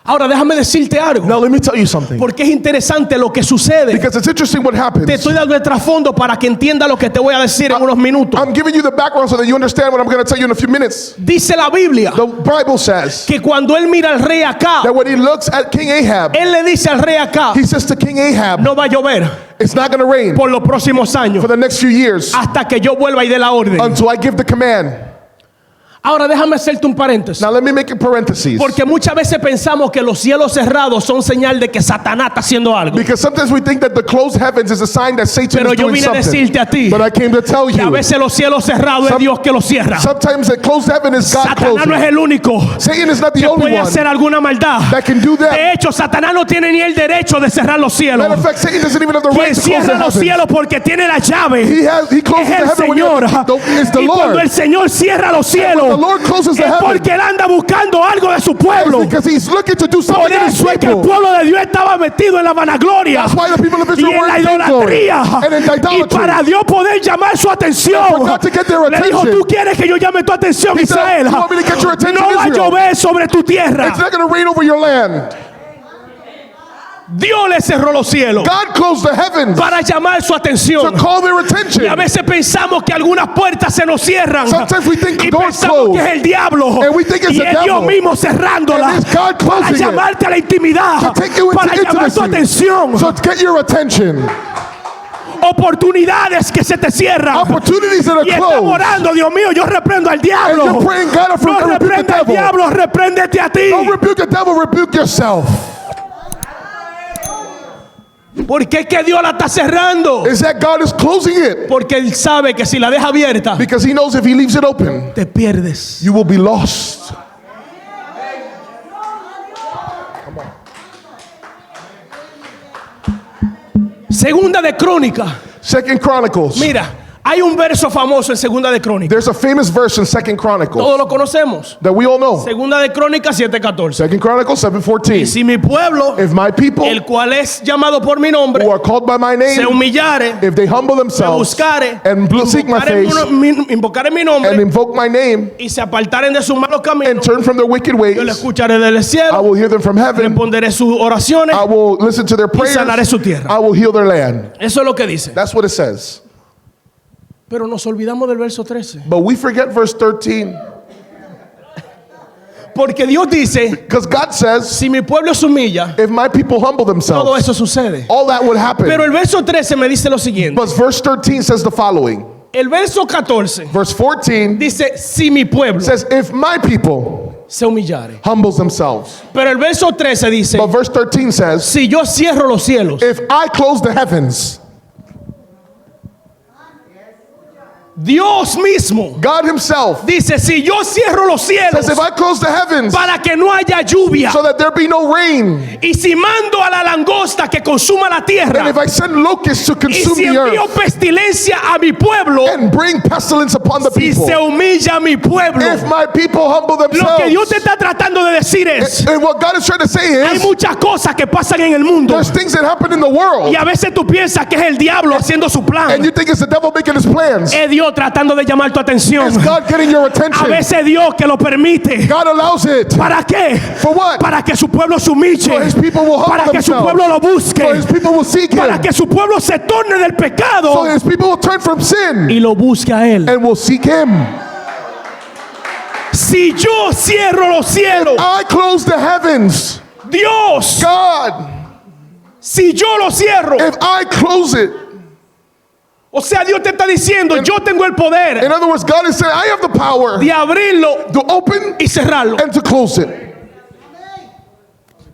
Ahora déjame decirte algo.
Now let me tell you something.
Porque es interesante lo que sucede.
Because it's interesting what
Te
happens.
estoy dando el trasfondo para que entienda lo que te voy a decir en unos minutos.
I'm giving you the background so that you understand what I'm going to tell you in a few minutes.
Dice la Biblia
The Bible says
que cuando él mira al rey Acab,
that when he looks at King Ahab,
él le dice al rey Acab,
he says to King Ahab,
no va a llover
it's not going to rain
por los próximos años
for the next few years
hasta que yo vuelva y dé la orden.
until I give the command.
Ahora déjame hacerte un paréntesis.
Now let me make a parenthesis.
Porque muchas veces pensamos que los cielos cerrados son señal de que Satanás está haciendo algo.
Because sometimes we think that the closed heavens is a sign that Satan
Pero
is
yo
doing
vine a
something.
decirte a ti
But I came to tell
que a
you,
veces los cielos cerrados es Dios que los cierra.
sometimes the closed heaven is God
Satanás no es
closing.
el único
Satan is not the
que
only
puede
one
hacer alguna maldad.
that can do that.
De hecho, Satanás no tiene ni el derecho de cerrar los cielos.
Matter of fact, Satan doesn't even have the
Quien
right to close the
cierra los
heavens.
cielos porque tiene la llave
He closes
es
the
el
heaven when
Señor.
it's the
Y cuando
Lord.
el Señor cierra los cielos,
the Lord closes the
es
heaven,
porque él anda buscando algo de su pueblo.
because he's looking to do
Por
something in his
eso es que el
people.
pueblo de Dios estaba metido en la vanagloria
That's why the people of
y
Israel
en
were
la
in vainglory
idolatría.
and in
Y
idolatry.
para Dios poder llamar su atención,
For God to get their
le dijo,
attention.
tú quieres que yo llame tu atención,
He said,
Israel.
"You want me to get your attention,
No va a
Israel?
llover sobre tu tierra.
It's not going to rain over your land.
Dios le cerró los cielos
God closed the heavens
para llamar su
to
atención.
call their
Y a
attention.
veces pensamos que algunas puertas se nos cierran.
Sometimes we think the
Y
door's
pensamos
closed.
que es el diablo.
And we think it's
Y
the
es Dios
devil.
mismo cerrándola
And it's God
para
closing it.
llamarte a la intimidad,
To take you into
para llamar tu
intimacy.
atención.
So to get your attention.
Oportunidades que se te cierran.
Opportunities that are
Y estamos
closed.
orando, Dios mío, yo reprendo al diablo.
And you're praying, God, I
No
rebuke the
reprenda al
devil.
diablo, repréndete a ti.
Don't rebuke the devil, rebuke yourself.
¿Por qué es que Dios la está cerrando?
Is that God is closing it?
Porque Él sabe que si la deja abierta,
Because he knows if he leaves it open,
te pierdes.
you will be lost.
Segunda de Crónica.
Second Chronicles.
Mira, hay un verso famoso en Segunda de Crónica.
There's a famous verse in Second Chronicles
Todos lo conocemos.
that we all know.
Segunda de Crónica 7:14.
Second Chronicles 7:14.
Si mi pueblo,
If my people
el cual es llamado por mi nombre,
who are called by my
se
name,
humillare,
if they humble
me
themselves
buscare,
and seek my face
invocare mi nombre
and invoke my name
y se apartaren de sus malos
and
caminos,
turn from their wicked
yo le
ways,
escucharé desde el
I
cielo,
will hear them from heaven.
responderé sus oraciones
I will listen to their
y
prayers.
sanaré su tierra.
I will heal their land.
Eso es lo que dice.
That's what it says.
Pero nos olvidamos del verso 13.
But we forget verse 13.
Porque Dios dice,
Because God says,
si mi pueblo se humilla,
if my people humble
todo
themselves,
eso sucede.
all that would happen.
Pero el verso 13 me dice lo siguiente.
But verse 13 says the following.
El verso 14
Verse 14
dice, si mi pueblo
says, if my people
se humillare.
humbles themselves.
Pero el verso 13 dice,
But verse 13 says,
si yo cierro los cielos,
if I close the heavens,
Dios mismo
God himself
dice, si yo cierro los cielos
says, if I close the heavens
para que no haya lluvia,
so that there be no rain,
y si mando a la langosta que consuma la
and
tierra,
if I send locusts to
y
consume
si
the
envío
earth
pestilencia a mi pueblo,
and bring pestilence upon the
si
people,
se humilla mi pueblo,
if my people humble
lo que Dios
themselves,
te está tratando de decir es,
and what God is trying to say
hay
is,
muchas cosas que pasan en el mundo
there's things that happen in the world,
y a veces tú piensas que es el diablo haciendo su plan.
and you think it's the devil making his plans.
Es Dios tratando de llamar tu atención.
It's God getting your
A
attention.
veces Dios que lo permite.
God allows it.
¿Para qué?
For what?
Para que su pueblo se humille.
So his people will humble
Para que su
themselves.
pueblo lo busque.
So his people will seek
Para
him.
que su pueblo se torne del pecado
So his people will turn from sin
y lo busque a él.
and will seek him.
Si yo cierro los cielos,
I close the heavens.
Dios,
God,
si yo lo cierro,
if I close it.
o sea, Dios te está diciendo, yo tengo el poder
In other words, God is saying, I have the power
de abrirlo
to open
y cerrarlo.
and to close it.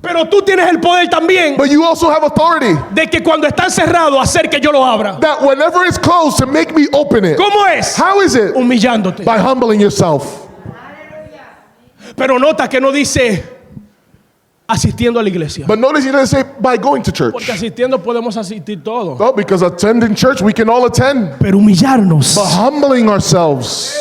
Pero tú tienes el poder también
But you also have authority
de que cuando está cerrado, hacer que yo lo abra.
that whenever it's closed, to make me open it.
¿Cómo es?
How is it?
Humillándote.
By humbling yourself.
Pero nota que no dice asistiendo a la iglesia.
But notice he doesn't say by going to church.
Porque asistiendo podemos asistir todos.
No, because attending church, we can all attend.
Pero humillarnos.
But humbling ourselves.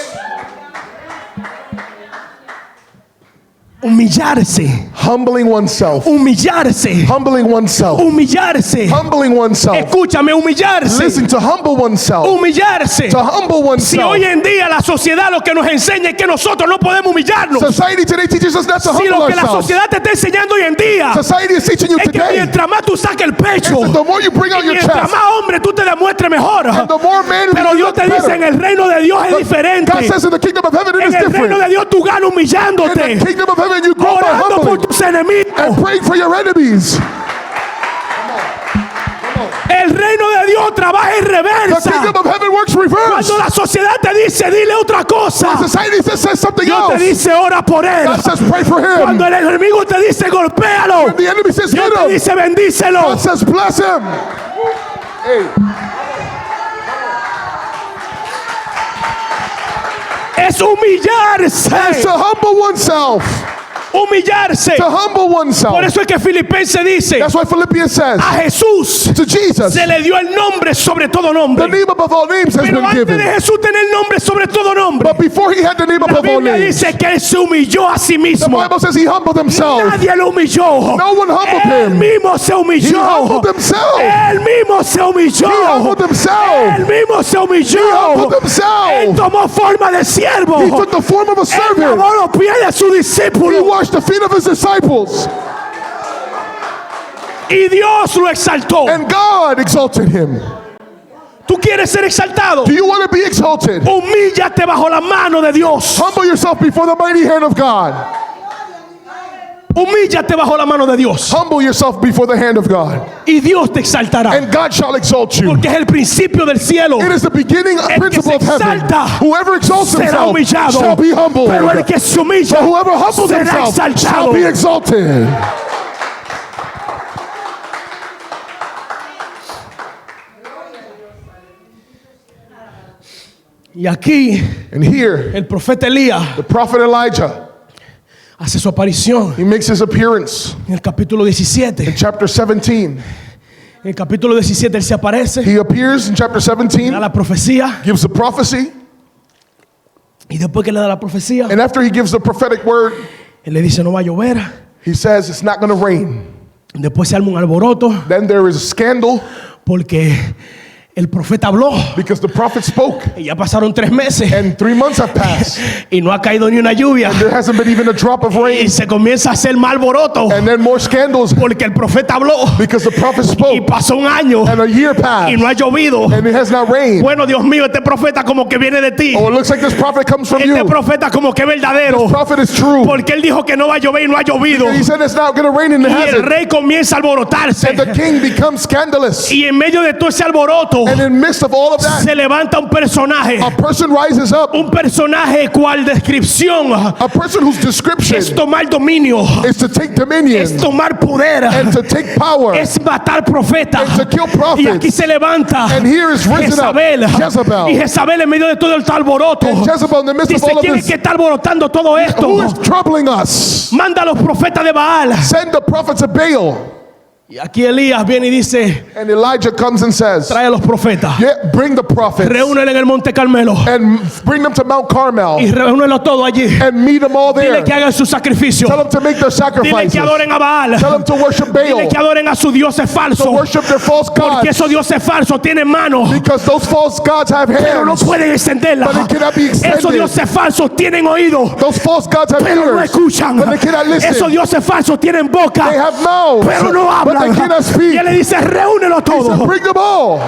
Humillarse.
Humbling oneself.
Humillarse.
Humbling oneself.
Humillarse.
Humbling oneself.
Escúchame, humillarse.
Listen, to humble oneself.
Humillarse.
To humble
Si
oneself.
hoy en día la sociedad lo que nos enseña es que nosotros no podemos humillarnos.
Society today teaches us not to
Si
humble
lo que la
ourselves.
sociedad te está enseñando hoy en día
Society is teaching you
es que
today
mientras más tú saques el pecho,
is that the more you bring out
y
your
mientras
chest,
más hombre tú te demuestres mejor.
and the more manly
Pero
you
Dios
look
te dice, en
better.
el reino de Dios es
But
diferente.
God says in the kingdom of heaven it
En
is
el reino
different.
de Dios tú ganas
In
humillándote,
the kingdom of heaven you grow by
orando por
humbling
tus enemigos.
and praying for your enemies.
El reino de Dios trabaja en
The
reversa.
kingdom of heaven works reverse.
Cuando la sociedad te dice, dile otra cosa,
Society says something
Dios te
else.
dice, ora por él.
God says pray for him.
Cuando el enemigo te dice, golpéalo,
When the enemy says
Dios
hit
te
him,
dice, bendícelo.
God says bless him. Hey.
Es humillarse.
It's to humble oneself.
Humillarse.
To humble oneself.
Por eso es que Filipenses dice,
That's why Philippians says
a Jesús
to Jesus,
se le dio el nombre sobre todo
the
nombre.
name above all names has
Pero
been
antes de
given.
Jesús tener el nombre sobre todo nombre,
But before he had the name
la
above all
Biblia
names,
dice que él se humilló a sí
the
mismo.
Bible says he humbled himself.
Nadie lo humilló.
No one humbled
Él
him.
mismo se
He
humilló.
humbled himself.
Él mismo se humilló.
He humbled himself.
Él mismo se humilló.
He humbled himself.
Él tomó forma de siervo.
He took the form of a
Él
servant.
lavó los pies de su
He
discípulo.
washed the feet of his disciples.
Y Dios lo exaltó.
And God exalted him.
¿Tú quieres ser exaltado?
Do you want to be exalted?
Humíllate bajo la mano de Dios.
Humble yourself before the mighty hand of God.
Humíllate bajo la mano de Dios.
Humble yourself before the hand of God.
Y Dios te exaltará.
And God shall exalt you.
Porque es el principio del cielo.
It is the beginning
El que
principle
se
of heaven.
exalta
Whoever exalts
será
himself
humillado.
shall be humbled.
Pero el que se humilla
But whoever humbles
será
himself shall
exaltado.
be exalted.
Y aquí
And here,
el profeta Elías
the prophet Elijah,
hace su aparición
he makes his appearance
en el capítulo 17.
in chapter 17.
En el capítulo 17 él se aparece,
He appears in chapter 17,
da la profecía.
gives a prophecy,
Y después que le da la profecía,
and after he gives the prophetic word,
él le dice no va a llover.
he says it's not going to rain.
Después se arma un alboroto
Then there is a scandal
porque El profeta habló.
Because the prophet spoke.
Y ya pasaron 3 meses.
And 3 months have passed.
Y no ha caído ni una lluvia.
There hasn't been even a drop of rain.
Y se comienza a hacer mal alboroto.
And then more scandals.
Porque el profeta habló.
Because the prophet
Y
spoke.
pasó un año.
And a year passed.
Y no ha llovido.
And it has not rained.
Bueno, Dios mío, este profeta como que viene de ti.
Oh, it looks like this prophet comes from
Este
you.
profeta como que es verdadero.
This prophet is true.
Porque él dijo que no va a llover y no ha llovido.
He said it's not going to rain and it
Y el
hasn't.
rey comienza a alborotarse.
And the king becomes scandalous.
Y en medio de todo ese alboroto
And in the midst of all of that,
se levanta un personaje.
a person rises up.
Un personaje cual descripción
A person whose description
es tomar dominio,
is to take dominion
es tomar poder,
and to take power.
es matar profetas.
And to kill prophets.
Y aquí se levanta
And here is risen up
Jezabel.
Jezebel.
Y Jezabel en medio de todo el alboroto
And Jezebel in the midst of
dice:
all of
¿quién es
this,
que está alborotando todo esto?
who is troubling us?
Manda a los profetas de Baal.
Send the prophets of Baal.
Y aquí Elías viene y dice:
And Elijah comes and says,
trae a los profetas,
yeah, bring the prophets
reúnelo en el monte Carmelo
and bring them to Mount Carmel
y reúnelo todo allí.
and meet them all there.
Dile que hagan su sacrificio.
Tell them to make their
Dile
sacrifices.
que adoren a Baal.
Tell them to worship
Dile
Baal,
que adoren a sus dioses
to
falsos.
worship their false
Porque
gods,
esos dioses falsos tienen manos,
because those false gods have
pero no
hands,
pueden extenderlas.
but they cannot be extended.
Esos dioses falsos tienen oído,
Those false gods have
pero no
ears,
escuchan.
but they cannot listen.
Esos dioses falsos tienen boca,
They have mouths,
pero no
but they
hablan.
cannot speak.
Y él le dice: reúnelo
He said,
todo.
bring them all.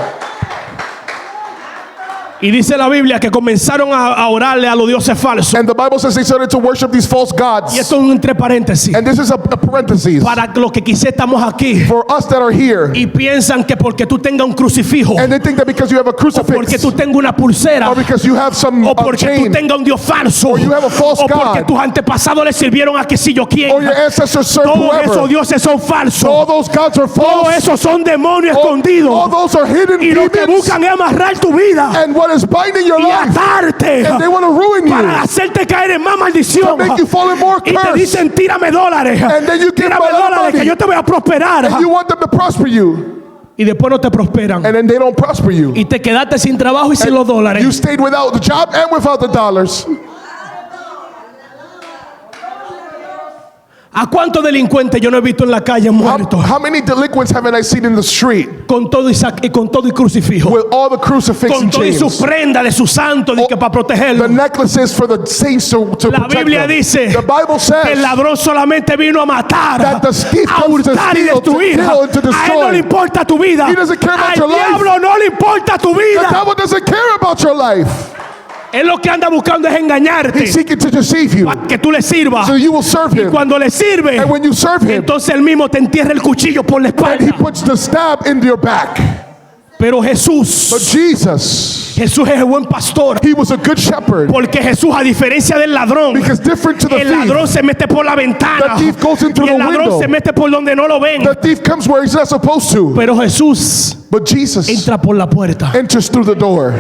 Y dice la Biblia que comenzaron a orarle a los dioses falsos.
And the Bible says they started to worship these false
Y
gods.
esto es un entre paréntesis.
And this is a parenthesis.
Para los que quizá estamos aquí
For us that are here,
y piensan que porque tú tengas un crucifijo,
and they think that because you have a
o porque
crucifix,
tú tengas una pulsera,
or because you have some
o porque tú
chain,
tengas un Dios falso,
or you have a false
o porque
God,
tus antepasados le sirvieron a que si yo quién.
or your ancestors served
Todos esos
whoever,
dioses son falsos.
all those gods are
Todos
false.
esos son demonios
All
escondidos.
those are hidden
Y lo que
demons.
buscan es amarrar tu vida
And what is binding your
y
life,
atarte
and they want to ruin
para
you,
hacerte caer en más maldición.
to make you fall in more
Y te
curse.
dicen: tírame dólares.
And then you give them
Tírame
a lot of
dólares que
money.
yo te voy a prosperar.
And you want them to prosper you,
Y después no te prosperan.
and then they don't prosper you.
Y te quedaste sin trabajo y sin los dólares.
You stayed without the job and without the dollars.
¿A cuántos delincuentes yo no he visto en la calle muertos?
How many delinquents haven't I seen in the street
Con todo y crucifijo.
with all the crucifix
Con
and
todo y su
chains?
prenda de su santo de que para protegerlo.
The necklaces for the saints to
La
protect
Biblia
them.
dice
The Bible
que el
says
ladrón solamente vino a matar,
that the thief
a
comes to
hurtar y
steal, to
destruir.
kill, and to
A él no
destroy.
le importa tu vida.
He doesn't care about
Al
your life.
diablo no le importa tu
the
vida.
devil doesn't care about your life.
Él lo que anda buscando es engañarte
He's seeking to deceive you
para que tú le sirvas.
so you will serve him.
Cuando le sirve,
And when you serve him,
entonces él mismo te entierra el cuchillo por la
then he
espalda.
puts the stab into your back.
Pero
But
Jesús
Jesus,
es el buen pastor.
he was a good shepherd,
Porque Jesús, a diferencia del ladrón,
because different to the
el ladrón
thief,
se mete por la ventana
The thief goes in through
y el
the
ladrón
window.
se mete por donde no lo ven.
the thief comes where he's not supposed to.
Pero Jesús
But Jesus
entra por la puerta.
enters through the door.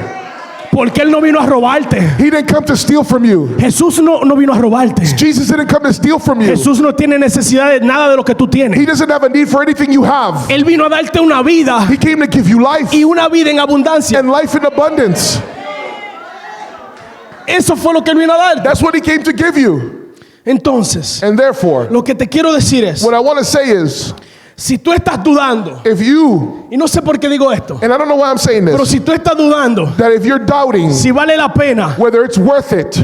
Porque Él no vino a robarte.
He didn't come to steal from you.
Jesús no vino a robarte.
Jesus didn't come to steal from you.
Jesús no tiene necesidad de nada de lo que tú
He
tienes.
doesn't have a need for anything you have.
Él vino a darte una vida
He came to give you life
y una vida en abundancia.
and life in abundance.
Eso fue lo que Él vino a dar.
That's what he came to give you.
Entonces,
And therefore,
lo que te quiero decir es,
what I want to say is,
si tú estás dudando,
if you,
y no sé por qué digo esto,
and I don't know why I'm saying
pero
this,
si tú estás dudando,
that if you're doubting
si vale la pena
whether it's worth it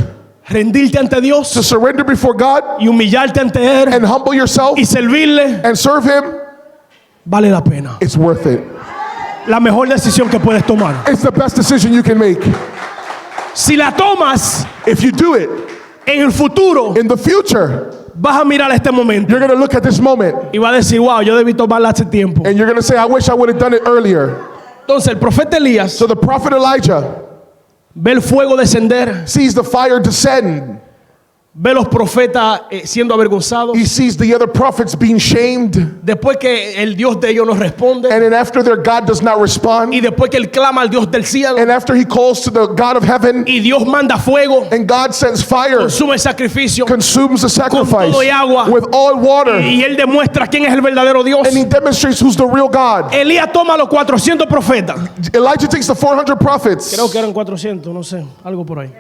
rendirte ante Dios
to surrender before God
y humillarte ante Él
and humble yourself
y servirle,
and serve him,
vale la pena.
it's worth it.
La mejor decisión que puedes tomar.
It's the best decision you can make.
Si la tomas
If you do it
en el futuro,
in the future,
vas a mirar este momento
you're going to look at this moment
y vas a decir: wow, yo debí tomarla hace tiempo.
and you're going to say, I wish I would have done it earlier.
Entonces el profeta Elías
So the prophet Elijah
ve el fuego descender,
sees the fire descend.
ve los profetas siendo avergonzados.
He sees the other prophets being shamed.
Después que el Dios de ellos no responde,
And then after their God does not respond,
y después que él clama al Dios del cielo,
and after he calls to the God of heaven,
y Dios manda fuego,
and God sends fire,
consume el sacrificio,
consumes the sacrifice
todo y agua,
with all water,
y él demuestra quién es el verdadero Dios.
and he demonstrates who's the real God.
Elías toma a los 400 profetas.
Elijah takes the 400 prophets.
Creo que eran 400, no sé, algo por ahí.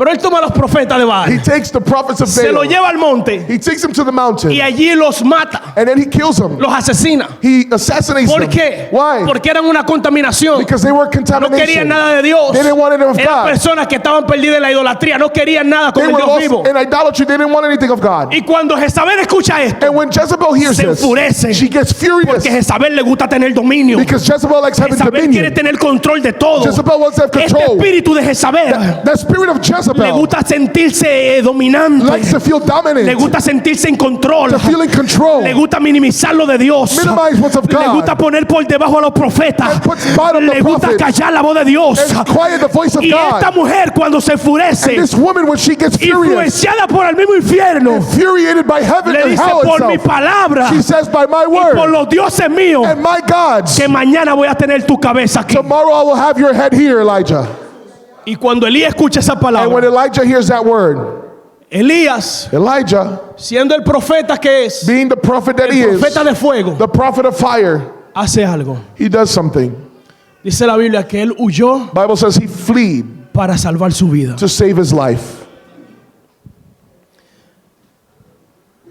Pero él toma a los profetas de
He
Baal,
takes the prophets of
se los
Baal.
lleva al monte
He takes them to the mountain.
y allí los mata,
And then he kills them.
los asesina.
He assassinates
¿Por
them.
qué?
Why?
Porque eran una contaminación.
Because they were
No
contamination.
querían nada de Dios.
They didn't want anything of
Eran
God.
personas que estaban perdidas en la idolatría. No querían nada con
They
el
were
Dios vivo.
lost in idolatry. They didn't want anything of God.
Y cuando Jezabel escucha esto,
And when Jezebel hears
se
this,
enfurece.
she gets furious
porque Jezabel le gusta tener dominio.
because Jezebel likes having
Jezabel quiere
dominion.
tener control de todo.
Jezebel wants to have
Este
control.
espíritu de Jezabel
The spirit of
le
Jezebel
gusta sentirse dominante.
likes to feel
Le
dominant,
gusta sentirse en control.
to feel in control,
Le gusta minimizar lo de Dios.
minimize what's of
Le gusta
God,
poner por debajo a los profetas.
and puts bottom the
Le gusta
prophets,
callar la voz de Dios.
and quiet the voice of
Y esta
God.
mujer cuando se enfurece,
And this woman, when she gets furious,
influenciada por el mismo infierno,
infuriated by heaven
le
and
dice
hell
por mi
itself,
palabra
she says, by my
y por
word
los dioses míos
and my gods,
que mañana voy a tener tu cabeza aquí.
tomorrow I will have your head here, Elijah.
Y cuando Elías escucha esa
And when
palabra,
Elijah hears that word,
Elías,
Elijah,
siendo el profeta que es,
being the prophet that
el
he is,
profeta de fuego,
the prophet of fire,
hace algo.
he does something.
Dice la Biblia que él huyó
Bible says he fled
para salvar su vida.
to save his life.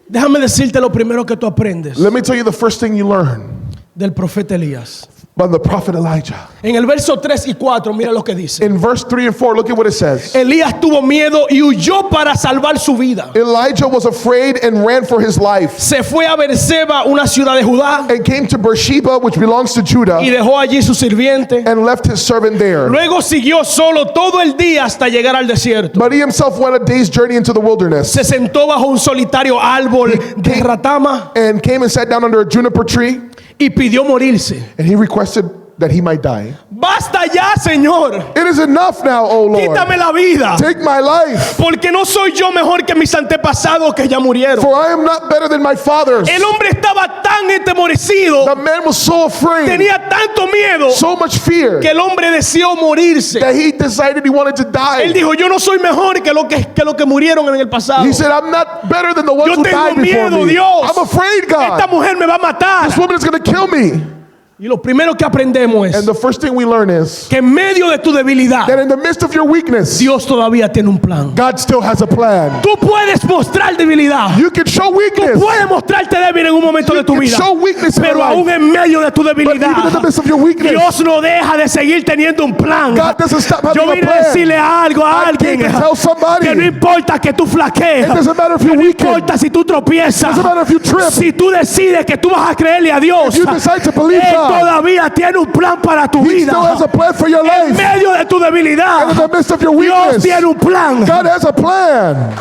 Déjame decirte lo primero que tú aprendes
Let me tell you the first thing you learn
del profeta Elías.
about the prophet Elijah.
En el verso 3 y 4, mira lo que dice.
In verse 3 and 4, look at what it says.
Elías tuvo miedo y huyó para salvar su vida.
Elijah was afraid and ran for his life
Se fue a Berseba, una ciudad de Judá,
and came to Beersheba, which belongs to Judah,
y dejó allí su sirviente.
and left his servant there.
Luego siguió solo todo el día hasta llegar al desierto.
But he himself went a day's journey into the wilderness
Se sentó bajo un solitario árbol de ratama
and came and sat down under a juniper tree,
y pidió morirse.
and he requested that he might die.
Basta ya, Señor.
It is enough now, O Lord.
Quítame la vida.
Take my life,
Porque no soy yo mejor que mis antepasados que ya murieron.
for I am not better than my fathers.
El hombre estaba tan atemorecido,
The man was so afraid,
tenía tanto miedo,
so much fear,
que el hombre deseó morirse.
that he decided he wanted to
Él
die.
dijo, yo no soy mejor que lo que murieron en el pasado.
He said, I'm not better than the ones
Yo
who
tengo
died before
miedo,
me.
Dios.
I'm afraid,
Esta
God.
mujer me va a matar.
This woman is going to kill me.
Y lo primero que aprendemos es
And the first thing we learn is
que en medio de tu debilidad,
that in the midst of your weakness,
Dios todavía tiene un plan.
God still has a plan.
Tú puedes mostrar debilidad.
You can show
Tú
weakness,
puedes mostrarte débil en un momento de tu
can
vida.
show weakness in your
Pero aún
life.
en medio de tu
but even in the
debilidad,
midst of your weakness,
Dios no deja de seguir teniendo un plan.
God doesn't stop having
Yo
a
vine a
plan.
decirle algo a
I
alguien
came to tell somebody,
que no importa que tú flaquees,
it doesn't matter if
que
you
no
weaken,
importa si tú tropiezas,
doesn't matter if you trip,
si tú decides que tú vas a creerle a Dios,
if you decide to believe
Él
God,
todavía tiene un plan para tu
He
vida.
still has a plan for your
En
life.
medio de tu
And in
debilidad,
the midst of your
Dios
weakness,
tiene un plan.
God has a plan.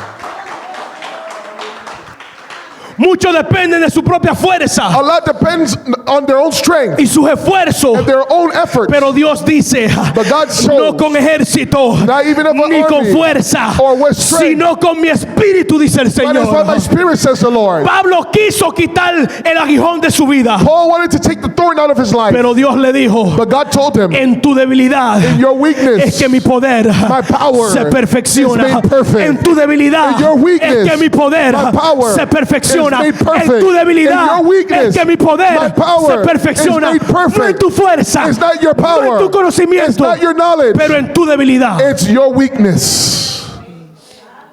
Muchos dependen de su propia
A
fuerza
lot depends on their own strength
y sus esfuerzos.
and their own effort.
Pero Dios dice,
But God shows,
no con ejército,
not even of an
ni con
army
fuerza,
or with strength,
sino con mi espíritu, dice el
but it's by my
Señor.
spirit, says the Lord.
Pablo quiso quitar el aguijón de su vida,
Paul wanted to take the thorn out of his life,
pero Dios le dijo,
but God told him,
en tu debilidad
your weakness,
es que mi poder
my power
se perfecciona.
is made perfect.
En tu debilidad
In your weakness,
es que mi poder
my power
se perfecciona.
is made perfect.
En tu debilidad
In your weakness,
es que mi poder
my power
se perfecciona.
is made perfect.
No en tu fuerza,
It's not your
no
power,
en tu
it's
conocimiento,
not your knowledge,
pero en tu debilidad.
it's your weakness.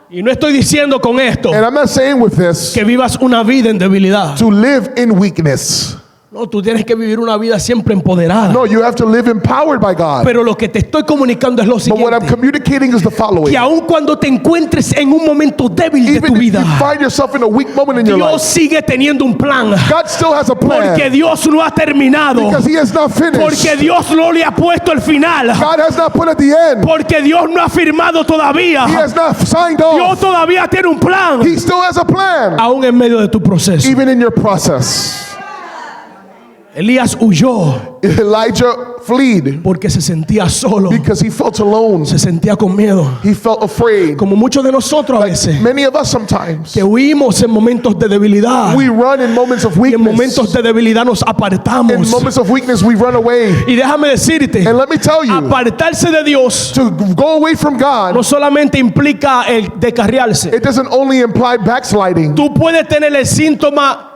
Y no estoy diciendo con esto
And I'm not saying with this
que vivas una vida en debilidad.
to live in weakness.
No, tú tienes que vivir una vida siempre empoderada.
No, you have to live empowered by God.
Pero lo que te estoy comunicando es lo
But what I'm
siguiente.
communicating is the following.
Que aun cuando te encuentres en un momento débil de
Even
tu
if
vida,
you find yourself in a weak moment in your
Dios
life,
sigue teniendo un plan.
God still has a
Porque
plan
Dios no ha terminado.
because He has not finished.
Porque Dios no le ha puesto el final.
God has not put at the end.
Porque Dios no ha firmado todavía.
He has not signed
Dios
off.
todavía tiene un plan.
He still has a plan,
Aún en medio de tu proceso.
even in your process.
Elías huyó
Elijah fled
porque se sentía solo.
because he felt alone.
Se sentía con miedo.
He felt afraid.
Como muchos de nosotros a veces.
Many of us sometimes,
Que huimos en momentos de debilidad.
we run in moments of
Y en momentos
weakness.
de debilidad nos
In
apartamos.
moments of weakness, we run away.
Y déjame decirte,
And let me tell you,
apartarse de Dios
to go away from
no
God,
solamente implica el descarriarse.
it doesn't only imply backsliding.
Tú puedes tener el síntoma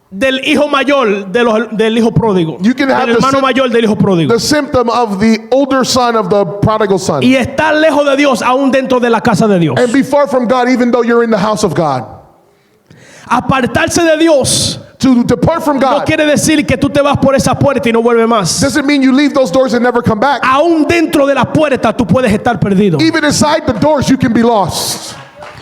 del hijo mayor del hijo pródigo,
You can have
del hermano mayor del hijo pródigo,
the symptom of the older son of the prodigal son.
y estar lejos de Dios aún dentro de la casa de Dios.
And be far from God even though you're in the house of God.
Apartarse de Dios
To depart from
no
God
quiere decir que tú te vas por esa puerta y no vuelves más.
doesn't mean you leave those doors and never come back.
Aún dentro de la puerta tú puedes estar perdido.
Even inside the doors you can be lost.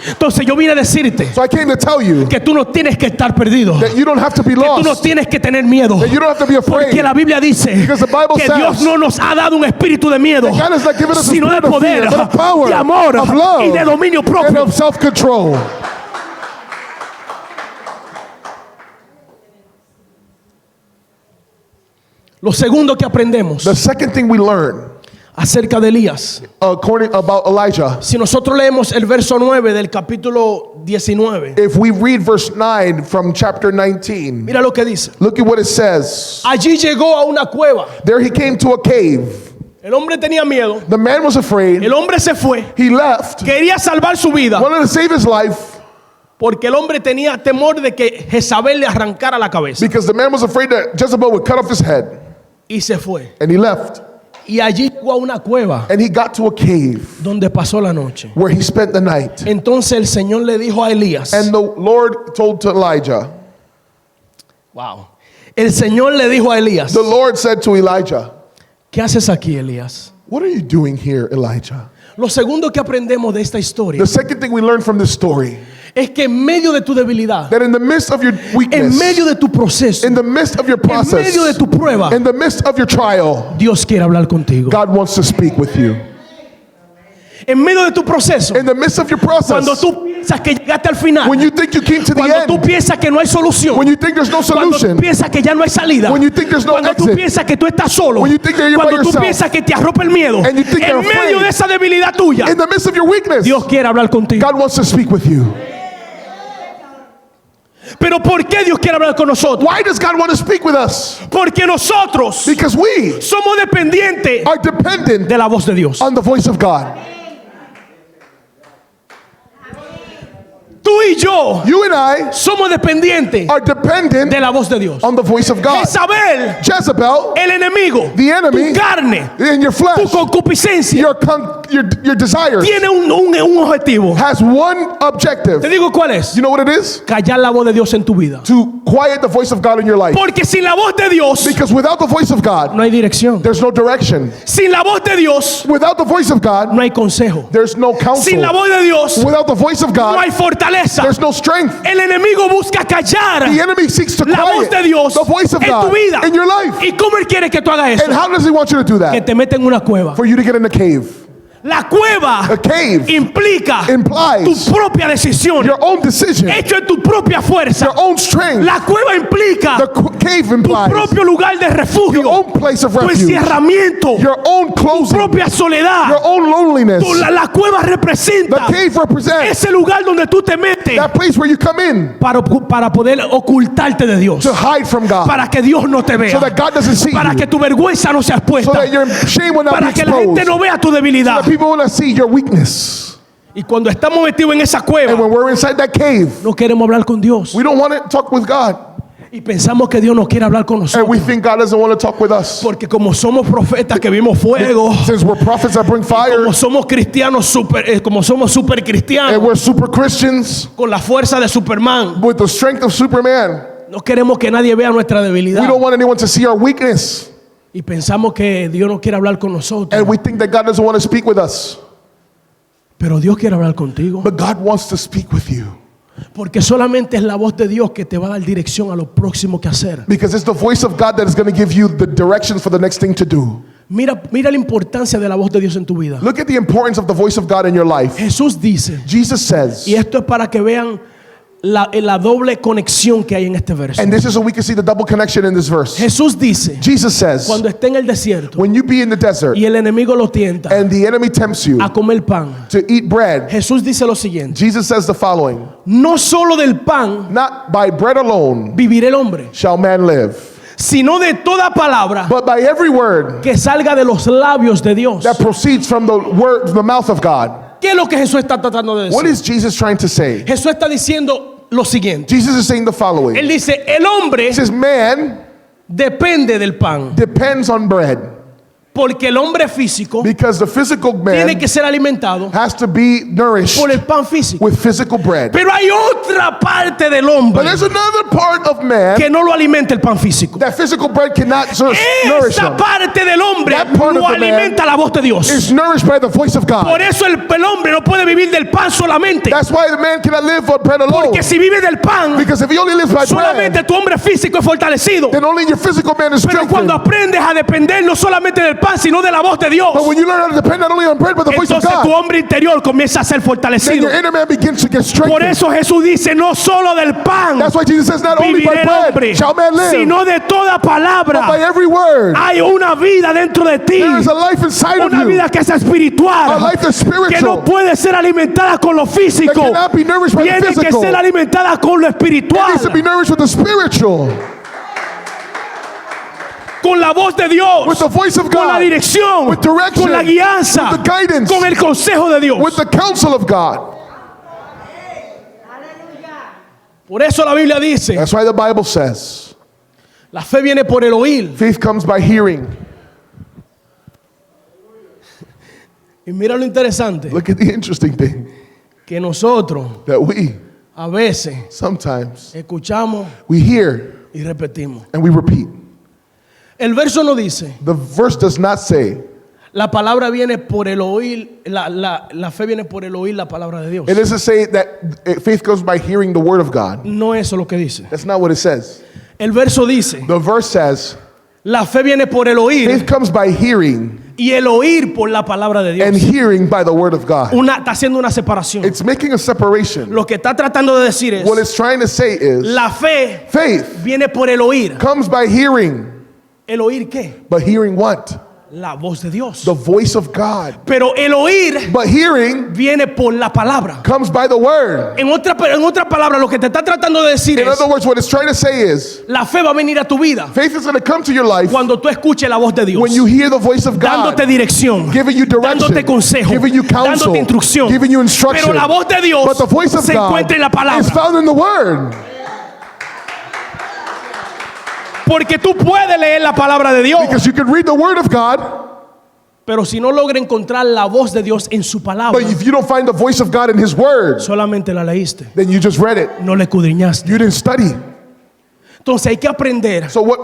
Entonces yo vine a decirte
So I came to tell you
que tú no tienes que estar perdido,
that you don't have to be
tú no
lost.
tienes que tener miedo,
That you don't have to be afraid.
porque la Biblia dice
Because the Bible
que
says
Dios no nos ha dado un espíritu de miedo,
God has not given us a
sino de
spirit of
poder,
fear, but of power,
de amor
of love,
y de dominio
and
propio.
of self-control.
Lo segundo que aprendemos
The second thing we learn
acerca de Elías,
about Elijah,
si nosotros leemos el verso 9 del capítulo 19,
if we read verse 9 from chapter 19,
mira lo que dice.
look at what it says.
Allí llegó a una cueva.
There he came to a cave.
El hombre tenía miedo.
The man was afraid.
El hombre se fue.
He left.
Quería salvar su vida
Wanted to save his life
porque el hombre tenía temor de que Jezabel le arrancara la cabeza.
because the man was afraid that Jezebel would cut off his head.
Y se fue.
And he left.
Y allí llegó a una cueva
And he got to a cave
donde pasó la noche.
where he spent the night.
Entonces el Señor le dijo a Elías.
And the Lord told to Elijah,
Wow. El Señor le dijo a Elías.
the Lord said to Elijah,
¿Qué haces aquí, Elías?
what are you doing here, Elijah?
Lo segundo que aprendemos de esta historia
The second thing we learn from this story,
es que en medio de tu debilidad,
that in the midst of your
en
weakness,
medio de tu proceso,
in the midst of your
en
process,
medio de tu prueba,
in the midst of your trial,
Dios quiere hablar contigo.
God wants to speak with you.
En medio de tu proceso,
In the midst of your process,
cuando tú piensas que llegaste al final,
when you think you came to the
cuando tú
end,
piensas que no hay solución,
when you think there's no
cuando tú
solution,
piensas que ya no hay salida,
when you think there's no
cuando tú
exit,
piensas que tú estás solo,
when you think that you're by
cuando tú
yourself,
piensas que te arropa el miedo,
and you think
en
you're
medio
afraid,
de esa debilidad tuya,
in the midst of your weakness,
Dios quiere hablar contigo.
God wants to speak with you.
Pero ¿por qué Dios quiere hablar con nosotros?
Why does God want to speak with us?
Porque nosotros
Because we
somos dependientes
are dependent
de la voz de Dios.
on the voice of God.
Tú y yo
You and I
somos dependientes
are dependent
de la voz de Dios.
on the voice of God.
Jezabel,
Jezebel,
el enemigo,
the enemy,
tu carne,
in your
tu
flesh,
concupiscencia,
your desires,
tiene un objetivo.
has one objective.
Te digo cuál es.
You know what it is?
Callar la voz de Dios en tu vida.
To quiet the voice of God in your life.
Porque sin la voz de Dios
Because without the voice of God,
no hay dirección.
there's no direction.
Sin la voz de Dios
Without the voice of God,
no hay consejo.
there's no counsel.
Sin la voz de Dios
Without the voice of
no hay
God,
fortaleza.
there's no strength.
El enemigo busca callar
The enemy seeks to
la voz
quiet
de Dios
the voice of
en tu
God
vida.
in your life.
¿Y cómo él quiere que tú hagas eso?
And how does he want you to do
Que
that?
te mete en una cueva.
For you to get in a cave.
La cueva
A cave
implica
implies
tu propia decisión,
your own decision,
hecho en tu propia fuerza.
your own strength.
La cueva implica
The cave
tu
implies
propio lugar de
your
refugio,
own place of
tu
refuge,
encierramiento,
your own
tu
closing,
propia soledad.
your own loneliness.
La cueva
The
representa
cave represents
ese lugar donde tú te metes
that place where you come in
para poder ocultarte de Dios,
to hide from God,
para que Dios no te
so
vea,
that God doesn't see
para
you,
que tu vergüenza no sea
so
expuesta,
that your shame will not be
para que la gente
exposed,
no vea tu
so
debilidad.
that people will not see your weakness.
Y cuando estamos metidos en esa
And
cueva,
when we're inside that cave,
no queremos hablar con Dios
we don't want to talk with God,
y pensamos que Dios no quiere hablar con
and we
nosotros,
think God doesn't want to talk with us.
porque como somos profetas que vimos fuego,
Since we're prophets that bring fire,
como somos cristianos como somos super
and
cristianos
we're super Christians
con la fuerza de Superman,
with the strength of Superman,
no queremos que nadie vea nuestra
we
debilidad
don't want anyone to see our weakness,
y pensamos que Dios no quiere hablar con nosotros,
and we think that God doesn't want to speak with us.
pero Dios quiere hablar contigo,
But God wants to speak with you,
porque solamente es la voz de Dios que te va a dar dirección a lo próximo que hacer.
because it's the voice of God that is going to give you the directions for the next thing to do.
Mira la importancia de la voz de Dios en tu vida.
Look at the importance of the voice of God in your life.
Jesús dice,
Jesus says,
y esto es para que vean la doble conexión que hay en este verso.
and this is so we can see the double connection in this verse.
Jesús dice,
Jesus says,
cuando esté en el desierto
when you be in the desert
y el enemigo lo tienta
and the enemy tempts you
a comer pan,
to eat bread,
Jesús dice lo siguiente:
Jesus says the following:
no solo del pan
not by bread alone
vivirá el hombre,
shall man live,
sino de toda palabra
but by every word
que salga de los labios de Dios.
that proceeds from the word, the mouth of God.
¿Qué es lo que Jesús está tratando de
What
decir?
is Jesus trying to say?
Jesús está diciendo lo siguiente.
Jesus is saying the following.
Él dice, el hombre
He says, man
depende del pan,
depends on bread
porque el hombre físico
because the physical
tiene
man
que ser alimentado
has to be nourished
por el pan físico.
with physical bread.
Pero hay otra parte del
But
hombre
there's another part of man
que no lo alimenta el pan físico.
that physical bread cannot nourish
Esa
him.
parte del hombre
That part of
no
the man
alimenta la voz de Dios.
It's nourished by the voice of
Por
God.
eso el hombre no puede vivir del pan solamente.
That's why the man cannot live on bread alone.
Porque si vive del pan,
Because if he only lives by bread,
solamente tu hombre físico es fortalecido.
then only your physical man is
Pero
strengthened.
cuando aprendes a depender no solamente del pan, sino de la voz de Dios,
But when you learn how to depend not only on bread, but the voice of
entonces tu
God,
hombre interior comienza a ser
then
fortalecido.
your inner man begins to get
Por
strengthened.
eso Jesús dice, no solo del pan
That's why Jesus says, not only by
vivirá el
bread
hombre,
shall man live,
sino de toda
but by
palabra.
every word.
Hay una vida dentro de ti,
There is a life inside of
una
you
vida que es espiritual,
A life that's
que no
spiritual.
puede ser alimentada con lo
that
físico,
cannot be nourished by the
tiene que
physical.
ser
It
alimentada con lo espiritual,
needs to be nourished with the spiritual,
con la voz de Dios,
with the voice of
con la
God,
dirección,
with direction,
con la guianza,
with the guidance,
con el consejo de Dios.
with the counsel of God.
Por eso la Biblia dice,
That's why the Bible says,
la fe viene por el oír.
faith comes by hearing.
Y mira lo interesante,
Look at the interesting thing,
que nosotros
that we
a veces
sometimes,
escuchamos
we hear
y repetimos.
and we repeat.
El verso no dice,
The verse does not say,
la palabra viene por el oír, la fe viene por el oír la palabra de Dios.
it doesn't say that faith comes by hearing the word of God.
No es eso lo que dice.
That's not what it says.
El verso dice,
The verse says,
la fe viene por el oír
faith comes by hearing,
y el oír por la palabra de
and
Dios.
hearing by the word of God.
Está haciendo una separación.
It's making a separation.
Lo que está tratando de decir es,
What it's trying to say is,
la fe
faith
viene por el oír.
comes by hearing,
¿El oír qué?
but hearing what?
La voz de Dios.
The voice of God.
Pero el oír
But hearing
viene por la palabra.
comes by the word.
En otra palabra, lo que te está tratando de decir
In
es,
other words, what it's trying to say is,
la fe va a venir a tu vida
faith is going to come to your life
cuando tú escuches la voz de Dios,
when you hear the voice of God,
dándote dirección,
giving you direction,
dándote consejo,
giving you counsel,
dándote instrucción.
giving you instruction.
Pero la voz de Dios
But the voice of
se
God
encuentra en la
is
palabra.
found in the word.
Porque tú puedes leer la palabra de Dios,
Because you can read the word of God,
pero si no logra encontrar la voz de Dios en su palabra,
but if you don't find the voice of God in his word,
solamente la leíste,
then you just read it.
no la escudriñaste.
You didn't study.
Entonces hay que aprender
So what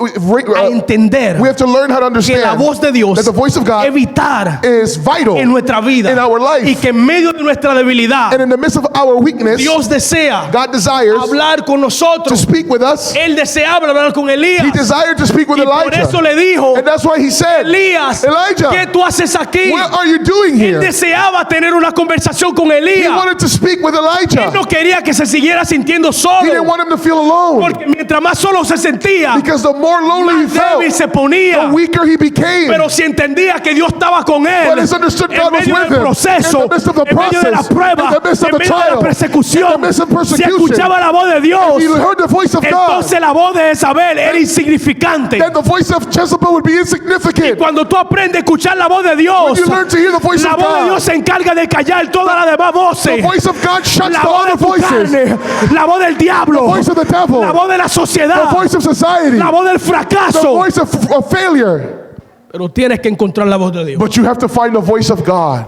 a entender
we have to learn how to
que la
understand
voz de Dios
that the voice of God
evitar
is vital,
en nuestra vida
in our life.
y que en medio de nuestra debilidad
and in the midst of our weakness,
Dios desea
God desires
hablar con
to
nosotros.
speak with us.
Él deseaba hablar con Elías
He desired to speak with
y por eso
Elijah.
le dijo,
And that's why he said,
Elías,
Elijah,
¿qué tú haces aquí?
what are you doing
Él
here?
deseaba tener una conversación con
He
Elías.
wanted to speak with
Él
Elijah.
no quería que se siguiera sintiendo
He
solo,
didn't want him to feel alone.
porque mientras más solo se sentía,
Because the more lonely he
más débil
felt,
se ponía.
the weaker he became.
Pero si entendía que Dios estaba con él,
But he understood
en
God was
medio
with
del
him.
proceso,
In the midst of the
en medio de la
process,
prueba,
in the midst of
en
the
medio de la
trial,
persecución,
in the midst of
si
persecution,
escuchaba la voz de Dios,
if he heard the voice of God,
entonces la voz de Jezabel era insignificante.
then the voice of Jezebel would be insignificant.
Cuando tú aprendes a escuchar la voz de Dios,
When you learn to hear the voice
la
of
voz de
God,
Dios se encarga de callar todas las demás voces.
the voice of God shuts
La
the
voz de
other
tu
voices.
carne, la voz del diablo,
The voice of the devil,
la voz de la
the
sociedad,
voice of society,
la voz del
the
fracaso.
voice of failure.
Pero tienes que encontrar la voz de Dios.
But you have to find the voice of God.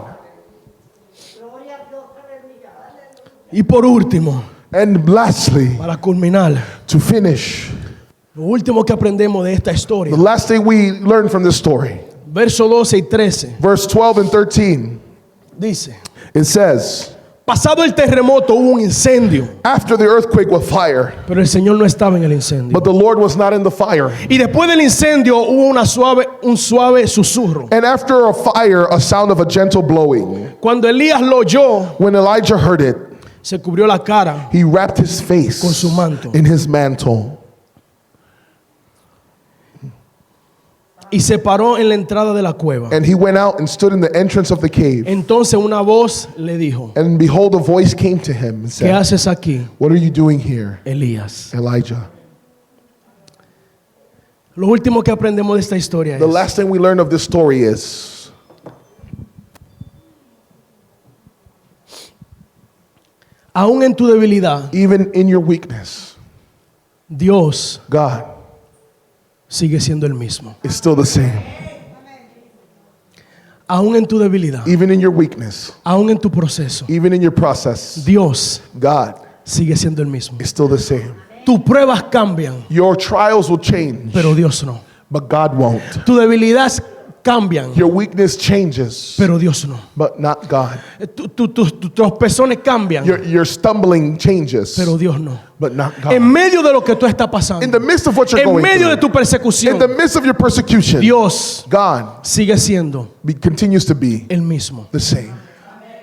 Y por último,
And lastly,
para culminar,
to finish,
lo último que aprendemos de esta historia,
the last thing we learn from this story,
verso 12 y 13,
verse 12 and 13,
dice:
it says,
pasado el terremoto hubo un incendio,
after the earthquake with fire,
pero el Señor no estaba en el incendio.
but the Lord was not in the fire.
Y después del incendio hubo un suave susurro.
And after a fire, a sound of a gentle blowing.
Cuando Elías lo oyó,
When Elijah heard it,
se cubrió la cara
he wrapped his face
con su manto
in his mantle
y se paró en la entrada de la cueva.
and he went out and stood in the entrance of the cave.
Entonces una voz le dijo:
And behold, a voice came to him and
¿qué
said,
haces aquí,
what are you doing here,
Elías?
Elijah?
Lo último que aprendemos de esta historia
The
es:
last thing we learn of this story is
Aún en tu debilidad,
even in your weakness,
Dios
God
sigue siendo el mismo.
is still the same.
Aún en tu debilidad,
Even in your weakness,
aún en tu proceso,
even in your process,
Dios
God
sigue siendo el mismo.
is still the same.
Tus pruebas cambian,
Your trials will change,
pero Dios no.
but God won't.
Tus debilidades cambian,
Your weakness changes,
pero Dios no.
but not God.
Tus tropezones cambian,
Your stumbling changes,
pero Dios no.
but not
En
God.
medio de lo que tú estás pasando,
In the midst of what you're
en
going
medio de tu
through,
persecución,
in the midst of your persecution,
Dios
God
sigue siendo
continues to be
el mismo.
the same.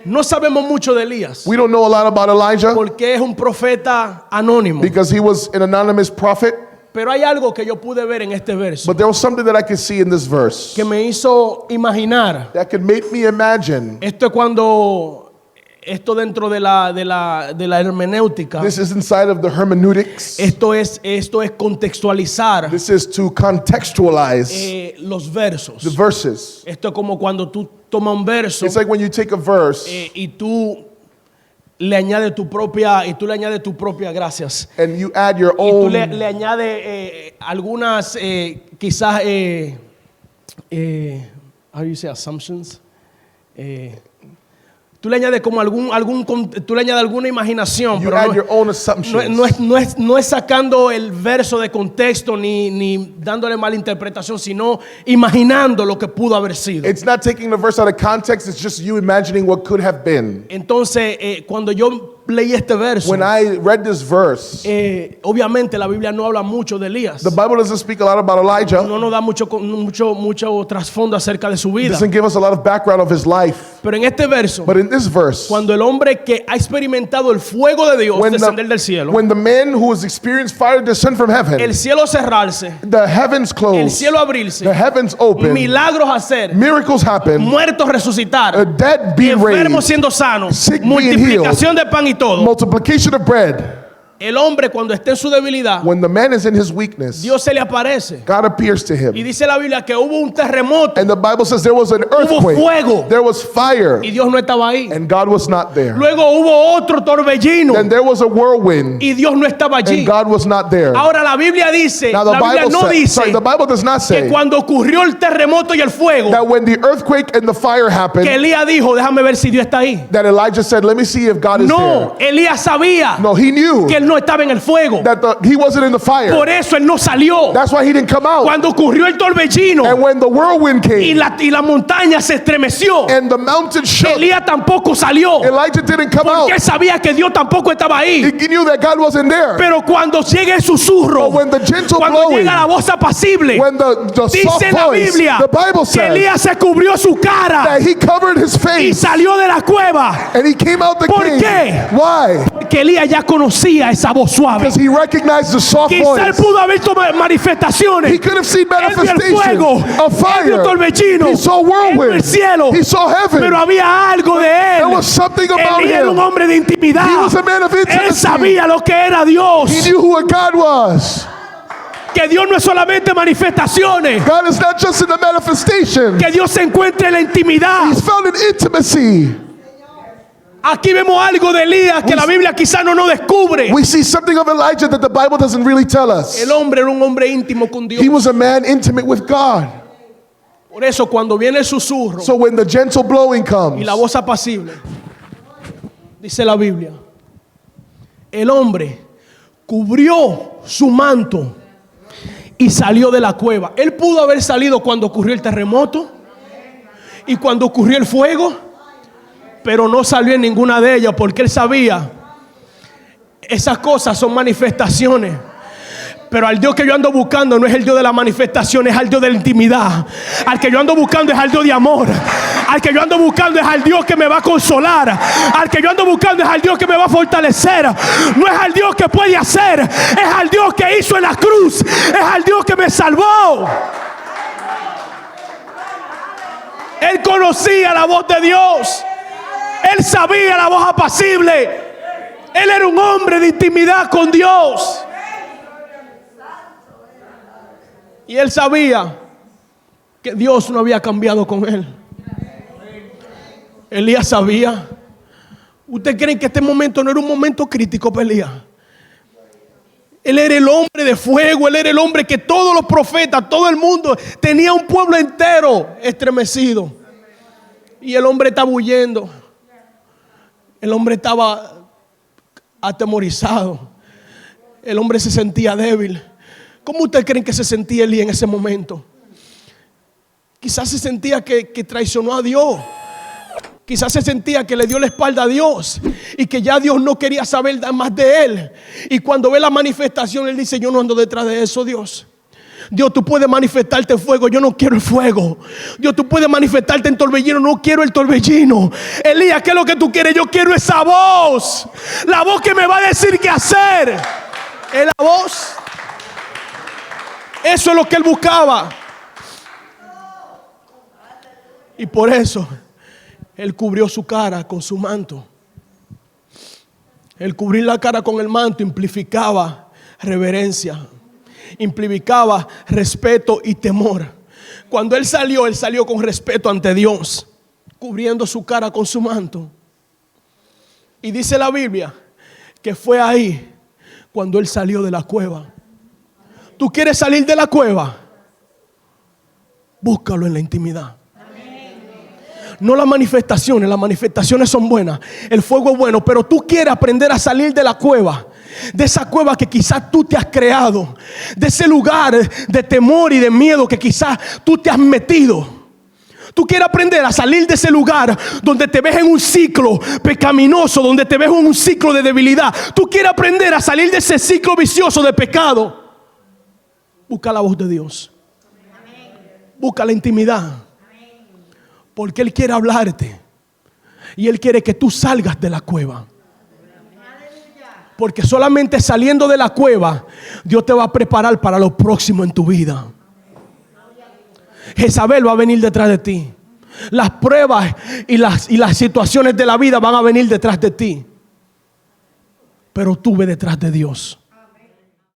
No sabemos mucho de Elías
We don't know a lot about Elijah
porque es un profeta anónimo,
because he was an anonymous prophet,
pero hay algo que yo pude ver en este verso
but there was something that I could see in this verse
que me hizo imaginar.
that could make me imagine.
Esto es cuando esto dentro de la hermenéutica.
This is inside of the hermeneutics.
Esto es contextualizar
This is to contextualize
los versos.
the verses.
Esto es como cuando tú tomas un verso
It's like when you take a verse
y tú le añades tu propia gracias.
and you add your
Y tú
own,
le añades algunas quizás how do you say assumptions? Tú le añades como tú le añades alguna imaginación,
you
pero
add
no,
your own assumptions.
no es sacando el verso de contexto ni dándole mala interpretación, sino imaginando lo que pudo haber sido.
It's not taking the verse out of context, it's just you imagining what could have been.
Entonces, cuando yo leí este verso,
When I read this verse,
obviamente la Biblia no habla mucho de Elías.
the Bible doesn't speak a lot about Elijah.
No nos da mucho trasfondo acerca de su
It
vida.
doesn't give us a lot of background of his life.
Pero en este verso,
But in this verse,
cuando el hombre que ha experimentado el fuego de Dios descender del cielo,
when the man who has experienced fire descend from heaven,
el cielo cerrarse,
the heavens
el
close,
cielo abrirse,
the heavens open,
milagros hacer,
miracles happen,
muertos resucitar,
a dead be
enfermos
raised,
siendo sanos,
sick being
multiplicación de pan y todo.
multiplication of bread.
El hombre cuando esté en su debilidad,
When the man is in his weakness,
Dios se le aparece.
God appears to
Y
him.
dice la Biblia que hubo un terremoto
And the Bible says there was an
fuego.
earthquake, there was fire,
y Dios no estaba ahí.
and God was not there.
Luego hubo otro torbellino
Then there was a whirlwind,
y Dios no estaba allí.
and God was not there.
Ahora la Biblia dice,
Now the
la Biblia
Bible
no
says,
dice
the Bible does not
que
say
cuando ocurrió el terremoto y el fuego,
that when the earthquake and the fire
que
happened,
Elías dijo, déjame ver si Dios está ahí.
that Elijah said, let me see if God is
No,
there.
Elías sabía
No, he knew
que él no estaba en el fuego.
that he wasn't in the fire.
Por eso él no salió.
That's why he didn't come out.
Cuando ocurrió el torbellino
And when the whirlwind
y
came
la montaña se estremeció,
and the mountain shook,
Elías tampoco salió.
Elijah didn't come out.
Porque él sabía que Dios tampoco estaba ahí.
He knew that God wasn't there.
Pero cuando llegue el susurro,
But when the gentle
cuando
blowing,
llega la voz apacible,
when the soft
dice la
voice,
Biblia
the Bible
que
says
Elías se cubrió su cara
that he covered his
y
face
salió de la cueva.
and he came out the
¿Por
cave.
qué?
Why?
Que Elías ya conocía esa voz suave.
Because he recognized the soft
Quizá él
voice.
pudo haber visto manifestaciones.
He could have seen
Él vio el fuego,
manifestations of
él vio
fire.
torbellino,
He saw
él vio el
whirlwind.
cielo,
He saw heaven.
pero había algo de él.
There was something about
Elías era un
him.
hombre de intimidad.
He was a man of
Él
intimacy.
sabía lo que era Dios.
He knew who a God was.
Que Dios no es solamente manifestaciones.
God is not just in the manifestation.
Que Dios se encuentre en la intimidad.
He's found in intimacy.
Aquí vemos algo de Elías que la Biblia quizá no nos descubre.
We see something of Elijah that the Bible doesn't really tell us.
El hombre era un hombre íntimo con Dios.
He was a man intimate with God.
Por eso cuando viene el susurro
So when the gentle blowing
y
comes,
la voz apacible, dice la Biblia, el hombre cubrió su manto y salió de la cueva. Él pudo haber salido cuando ocurrió el terremoto y cuando ocurrió el fuego, pero no salió en ninguna de ellas porque él sabía, esas cosas son manifestaciones. Pero al Dios que yo ando buscando no es el Dios de la manifestación, es al Dios de la intimidad. Al que yo ando buscando es al Dios de amor. Al que yo ando buscando es al Dios que me va a consolar. Al que yo ando buscando es al Dios que me va a fortalecer. No es al Dios que puede hacer, es al Dios que hizo en la cruz. Es al Dios que me salvó. Él conocía la voz de Dios. Él sabía la voz apacible. Él era un hombre de intimidad con Dios. Y él sabía que Dios no había cambiado con él. Elías sabía, ¿Ustedes creen que este momento no era un momento crítico para Elías? Él era el hombre de fuego, él era el hombre que todos los profetas, todo el mundo, tenía un pueblo entero estremecido. Y el hombre estaba huyendo. El hombre estaba atemorizado. El hombre se sentía débil. ¿Cómo ustedes creen que se sentía Elías en ese momento? Quizás se sentía que traicionó a Dios. Quizás se sentía que le dio la espalda a Dios y que ya Dios no quería saber más de él. Y cuando ve la manifestación, él dice: yo no ando detrás de eso, Dios. Dios, tú puedes manifestarte en fuego, yo no quiero el fuego. Dios, tú puedes manifestarte en torbellino, no quiero el torbellino. Elías, ¿qué es lo que tú quieres? Yo quiero esa voz. La voz que me va a decir qué hacer. Es la voz. Eso es lo que él buscaba. Y por eso él cubrió su cara con su manto. El cubrir la cara con el manto implificaba reverencia, implicaba respeto y temor. Cuando él salió con respeto ante Dios, cubriendo su cara con su manto. Y dice la Biblia que fue ahí cuando él salió de la cueva. ¿Tú quieres salir de la cueva? Búscalo en la intimidad. No las manifestaciones son buenas, el fuego es bueno, pero tú quieres aprender a salir de la cueva, de esa cueva que quizás tú te has creado, de ese lugar de temor y de miedo que quizás tú te has metido. Tú quieres aprender a salir de ese lugar donde te ves en un ciclo pecaminoso, donde te ves en un ciclo de debilidad. Tú quieres aprender a salir de ese ciclo vicioso de pecado. Busca la voz de Dios. Busca la intimidad. Porque Él quiere hablarte. Y Él quiere que tú salgas de la cueva. Porque solamente saliendo de la cueva, Dios te va a preparar para lo próximo en tu vida. Jezabel va a venir detrás de ti. Las pruebas y las situaciones de la vida van a venir detrás de ti. Pero tú ve detrás de Dios.